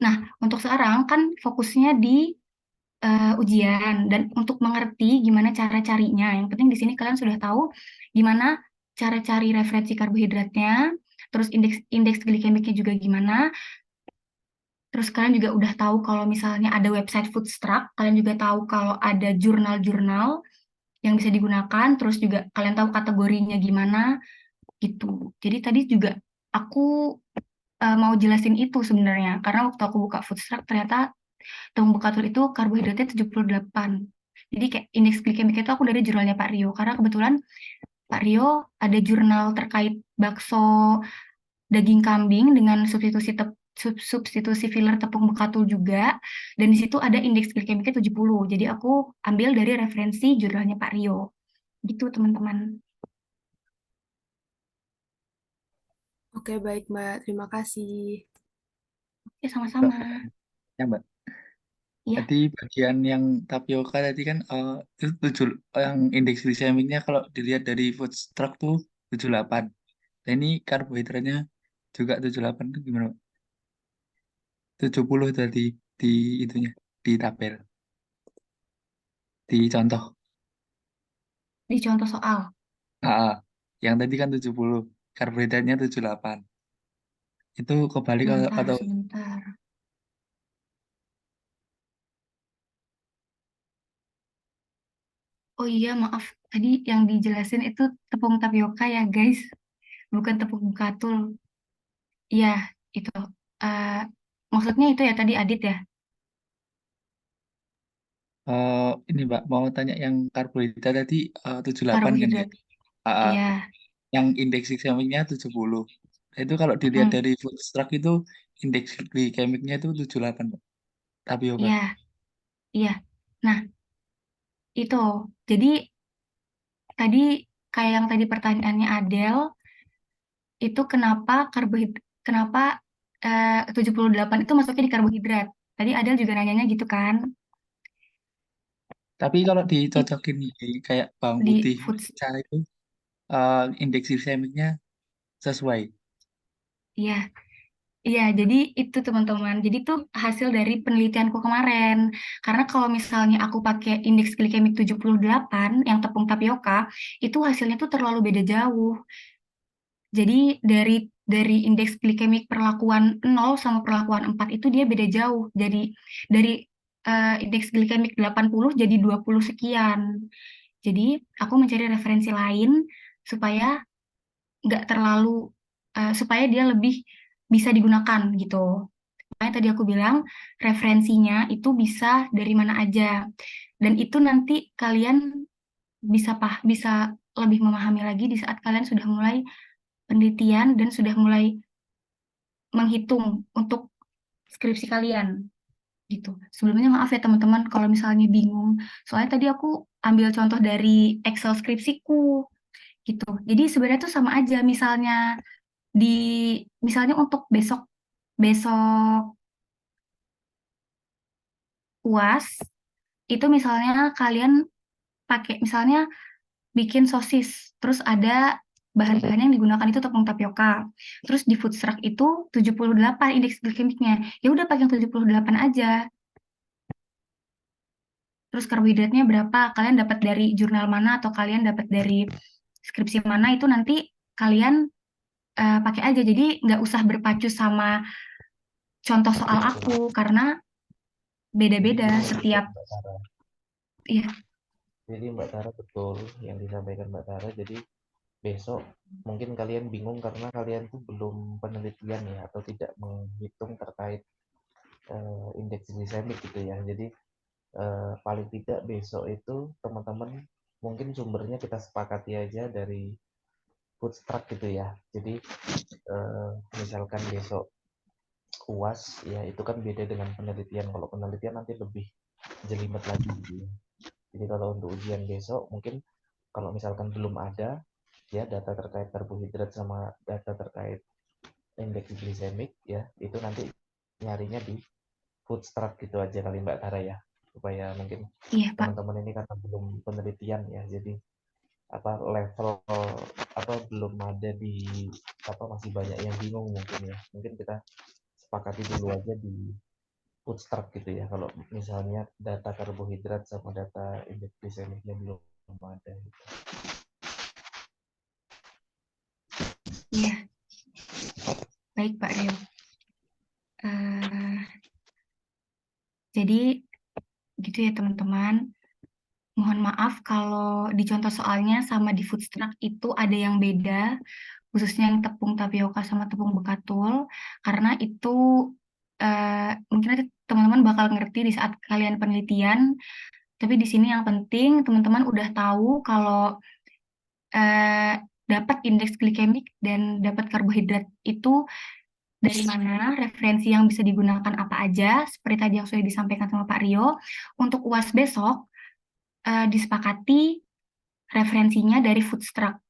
Nah, untuk sekarang kan fokusnya di ujian dan untuk mengerti gimana cara carinya. Yang penting di sini kalian sudah tahu gimana cara cari referensi karbohidratnya, terus indeks indeks glikemiknya juga gimana. Terus kalian juga udah tahu kalau misalnya ada website Foodstruck, kalian juga tahu kalau ada jurnal-jurnal yang bisa digunakan, terus juga kalian tahu kategorinya gimana gitu. Jadi tadi juga aku mau jelasin itu sebenarnya, karena waktu aku buka Foodstruck ternyata tepung bekatul itu karbohidratnya 78. Jadi kayak indeks glikemik itu aku dari jurnalnya Pak Rio, karena kebetulan Pak Rio ada jurnal terkait bakso daging kambing dengan substitusi filler tepung bekatul juga, dan di situ ada indeks glikemiknya 70. Jadi aku ambil dari referensi jurnalnya Pak Rio. Gitu teman-teman. Oke, baik Mbak. Terima kasih. Oke, sama-sama. Ya, Mbak. Ya, Tadi bagian yang tapioka tadi kan itu yang indeks glikemiknya kalau dilihat dari food truck tuh 78. Dan ini karbohidratnya juga 78 itu gimana, Mbak? 70 tadi di itunya di tabel, di contoh. di contoh soal. Ah, yang tadi kan 70, karbohidratnya 78. Itu kebalik Sebentar, atau sebentar. Oh iya, maaf. Tadi yang dijelasin itu tepung tapioka ya, guys. Bukan tepung bekatul. Iya, itu. Eh, Maksudnya itu ya tadi Adit ya? ini Mbak mau tanya yang karbohidrat tadi 78 kan ya? Karbohidrat. Ah, ah. Iya, Yang indeks glikemiknya 70. Nah, itu kalau dilihat mm, dari food truck itu indeks glikemiknya itu 78, Mbak. Tapioka. iya, iya. Nah, itu. Jadi tadi kayak yang tadi pertanyaannya Adel, itu kenapa 78 itu masuknya di karbohidrat? Tadi Adel juga nanyanya gitu kan? Tapi kalau It, dicocokin di kayak bawang di putih food, merica itu indeks glikemiknya sesuai. iya. Iya, jadi itu teman-teman. Jadi itu hasil dari penelitianku kemarin. Karena kalau misalnya aku pakai indeks glikemik 78 yang tepung tapioka, itu hasilnya tuh terlalu beda jauh. Jadi dari indeks glikemik perlakuan 0 sama perlakuan 4 itu dia beda jauh. Jadi dari indeks glikemik 80 jadi 20 sekian. Jadi aku mencari referensi lain supaya nggak terlalu supaya dia lebih bisa digunakan gitu. Makanya tadi aku bilang referensinya itu bisa dari mana aja. Dan itu nanti kalian bisa lebih memahami lagi di saat kalian sudah mulai penelitian dan sudah mulai menghitung untuk skripsi kalian gitu. Sebelumnya maaf ya teman-teman kalau misalnya bingung. Soalnya tadi aku ambil contoh dari Excel skripsiku gitu. Jadi sebenarnya tuh sama aja. Misalnya untuk besok besok UAS itu misalnya kalian pakai misalnya bikin sosis, terus ada bahan-bahan yang digunakan itu tepung tapioka. Terus di food truck itu 78 indeks glikemiknya. Ya udah pakai yang 78 aja. Terus karbohidratnya berapa? Kalian dapat dari jurnal mana atau kalian dapat dari skripsi mana itu nanti kalian pakai aja. Jadi nggak usah berpacu sama contoh soal aku karena beda-beda setiap Mbak Tara. iya. Jadi Mbak Tara betul yang disampaikan Mbak Tara. Jadi besok mungkin kalian bingung karena kalian tuh belum penelitian ya atau tidak menghitung terkait indeks glisemik gitu ya. Jadi paling tidak besok itu teman-teman mungkin sumbernya kita sepakati aja dari food truck gitu ya. Jadi misalkan besok UAS ya itu kan beda dengan penelitian. Kalau penelitian nanti lebih jelimet lagi gitu ya. Jadi kalau untuk ujian besok mungkin kalau misalkan belum ada ya data terkait karbohidrat sama data terkait indeks glisemik ya itu nanti nyarinya di food truck gitu aja kali Mbak Tara ya supaya mungkin Iya, Pak. teman-teman ini karena belum penelitian ya jadi apa level apa belum ada di apa masih banyak yang bingung mungkin kita sepakati dulu aja di food truck gitu ya kalau misalnya data karbohidrat sama data indeks glisemiknya belum ada gitu. Iya, baik Pak Rio. Jadi gitu ya teman-teman. Mohon maaf kalau di contoh soalnya sama di food truck itu ada yang beda, khususnya yang tepung tapioka sama tepung bekatul, karena itu mungkin nanti teman-teman bakal ngerti di saat kalian penelitian. Tapi di sini yang penting teman-teman udah tahu kalau dapat indeks glikemik dan dapat karbohidrat itu dari mana, referensi yang bisa digunakan apa aja, seperti tadi yang sudah disampaikan sama Pak Rio. Untuk UAS besok, disepakati referensinya dari food truck.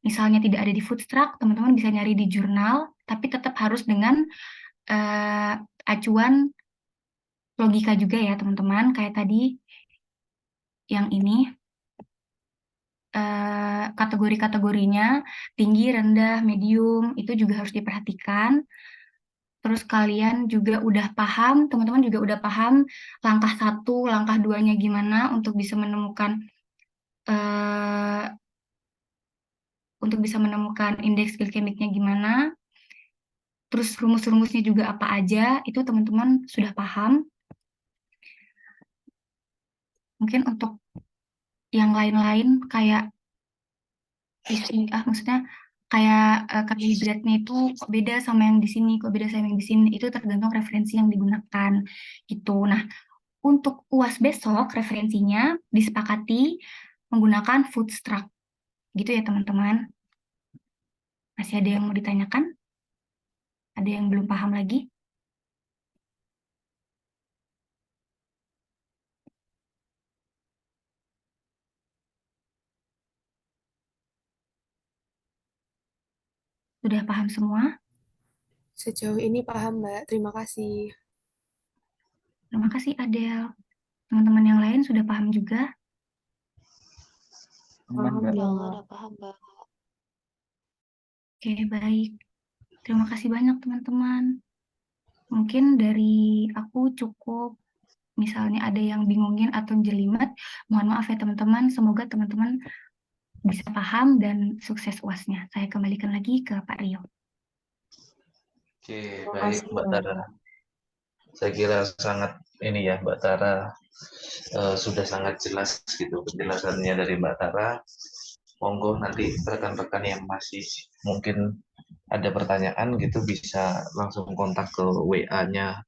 Misalnya tidak ada di food truck, teman-teman bisa nyari di jurnal, tapi tetap harus dengan acuan logika juga ya teman-teman. Kayak tadi yang ini, kategori-kategorinya tinggi, rendah, medium, itu juga harus diperhatikan. Terus kalian juga udah paham, teman-teman juga udah paham langkah 1, langkah 2-nya gimana untuk bisa menemukan indeks glikemiknya gimana. Terus rumus-rumusnya juga apa aja, itu teman-teman sudah paham. Mungkin untuk yang lain-lain kayak maksudnya kayak karbohidratnya itu kok beda sama yang di sini, kok beda sama yang di sini, itu tergantung referensi yang digunakan gitu. Nah, untuk UAS besok referensinya disepakati menggunakan food truck. Gitu ya teman-teman. Masih ada yang mau ditanyakan? Ada yang belum paham lagi? Sudah paham semua? Sejauh ini paham, Mbak. Terima kasih. Terima kasih Adel. Teman-teman yang lain sudah paham juga? Aman, Mbak. Udah nggak ada paham, Mbak. Oke, baik. Terima kasih banyak teman-teman. Mungkin dari aku cukup, misalnya ada yang bingungin atau jelimet, mohon maaf ya teman-teman. Semoga teman-teman bisa paham dan sukses UASnya. Saya kembalikan lagi ke Pak Rio. Oke, Terima baik kasih Mbak ya. Tara. Saya kira sangat ini ya Mbak Tara sudah sangat jelas gitu penjelasannya dari Mbak Tara. Monggo nanti rekan-rekan yang masih mungkin ada pertanyaan gitu bisa langsung kontak ke WA-nya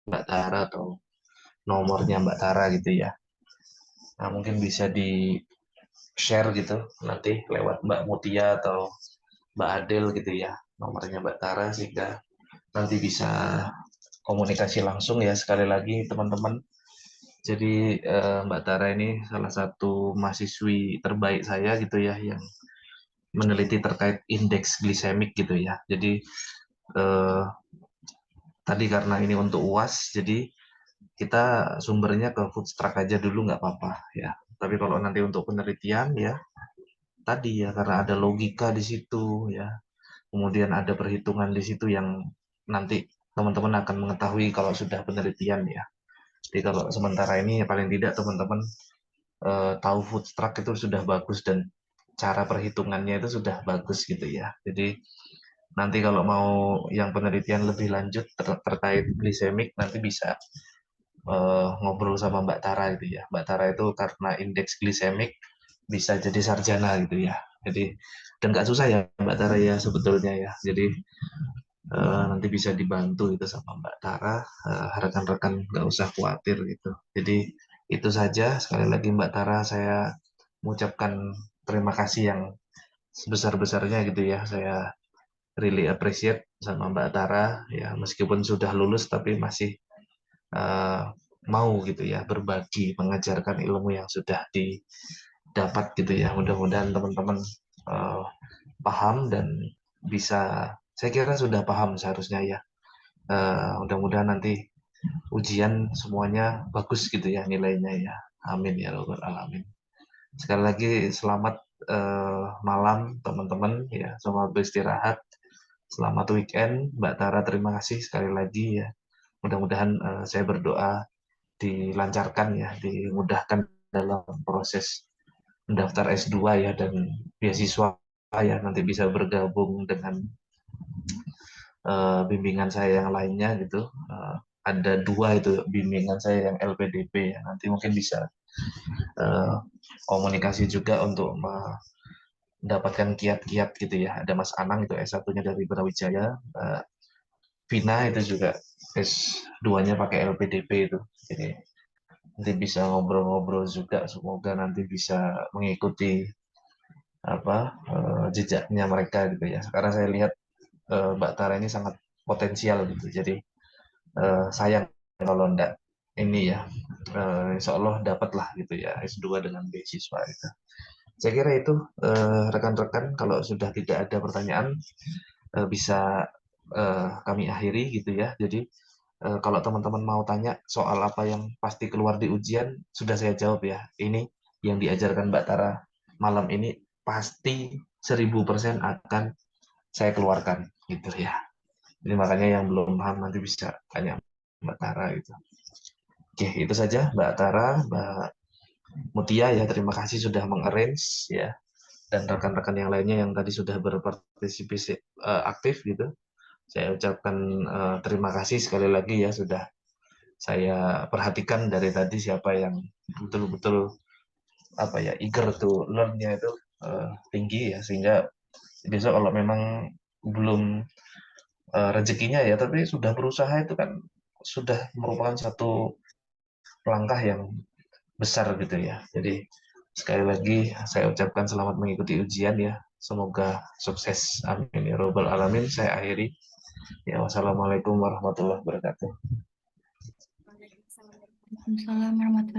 Mbak Tara atau nomornya Mbak Tara gitu ya. Nah, mungkin bisa di share gitu nanti lewat Mbak Mutia atau Mbak Adel gitu ya nomornya Mbak Tara sehingga nanti bisa komunikasi langsung ya sekali lagi teman-teman. Jadi Mbak Tara ini salah satu mahasiswi terbaik saya gitu ya yang meneliti terkait indeks glisemik gitu ya. Jadi eh, tadi karena ini untuk UAS, jadi kita sumbernya ke Foodstruck aja dulu nggak apa-apa ya. Tapi kalau nanti untuk penelitian ya tadi ya karena ada logika di situ ya. Kemudian ada perhitungan di situ yang nanti teman-teman akan mengetahui kalau sudah penelitian ya. Jadi kalau sementara ini ya paling tidak teman-teman tahu Foodstruck itu sudah bagus dan cara perhitungannya itu sudah bagus gitu ya. Jadi nanti kalau mau yang penelitian lebih lanjut terkait glisemik nanti bisa ngobrol sama Mbak Tara gitu ya. Mbak Tara itu karena indeks glisemik bisa jadi sarjana gitu ya. Jadi dan nggak susah ya Mbak Tara ya sebetulnya ya. Jadi nanti bisa dibantu itu sama Mbak Tara. Rekan-rekan nggak usah khawatir gitu. Jadi itu saja. Sekali lagi Mbak Tara saya mengucapkan terima kasih yang sebesar-besarnya gitu ya. Saya really appreciate sama Mbak Tara ya meskipun sudah lulus tapi masih uh, mau gitu ya berbagi mengajarkan ilmu yang sudah didapat gitu ya mudah-mudahan teman-teman uh, paham dan bisa saya kira sudah paham seharusnya ya mudah-mudahan nanti ujian semuanya bagus gitu ya nilainya ya amin ya rabbal alamin sekali lagi selamat malam teman-teman ya selamat beristirahat selamat weekend Mbak Tara terima kasih sekali lagi ya mudah-mudahan saya berdoa dilancarkan ya, dimudahkan dalam proses mendaftar S2 ya dan beasiswa ya nanti bisa bergabung dengan bimbingan saya yang lainnya gitu. Ada 2 itu bimbingan saya yang LPDP ya. Nanti mungkin bisa komunikasi juga untuk mendapatkan kiat-kiat gitu ya. Ada Mas Anang itu S1-nya dari Brawijaya, Vina itu juga S2-nya pakai LPDP itu. Jadi nanti bisa ngobrol-ngobrol juga semoga nanti bisa mengikuti apa jejaknya mereka gitu ya sekarang saya lihat Mbak Tara ini sangat potensial gitu jadi sayang kalau enggak ini ya insya Allah dapatlah gitu ya S2 dengan beasiswa gitu. Saya kira itu rekan-rekan kalau sudah tidak ada pertanyaan bisa kami akhiri gitu ya jadi kalau teman-teman mau tanya soal apa yang pasti keluar di ujian, sudah saya jawab ya. Ini yang diajarkan Mbak Tara malam ini pasti 1000% akan saya keluarkan gitu ya. Jadi makanya yang belum paham nanti bisa tanya Mbak Tara gitu. Oke, itu saja Mbak Tara, Mbak Mutia ya terima kasih sudah mengarrange ya dan rekan-rekan yang lainnya yang tadi sudah berpartisipasi aktif gitu. Saya ucapkan terima kasih sekali lagi ya sudah saya perhatikan dari tadi siapa yang betul-betul apa ya eager to learn-nya itu tinggi ya sehingga besok kalau memang belum rezekinya ya tapi sudah berusaha itu kan sudah merupakan satu langkah yang besar gitu ya jadi sekali lagi saya ucapkan selamat mengikuti ujian ya semoga sukses amin ya robbal alamin saya akhiri ya wassalamualaikum warahmatullahi wabarakatuh. Waalaikumsalam warahmatullahi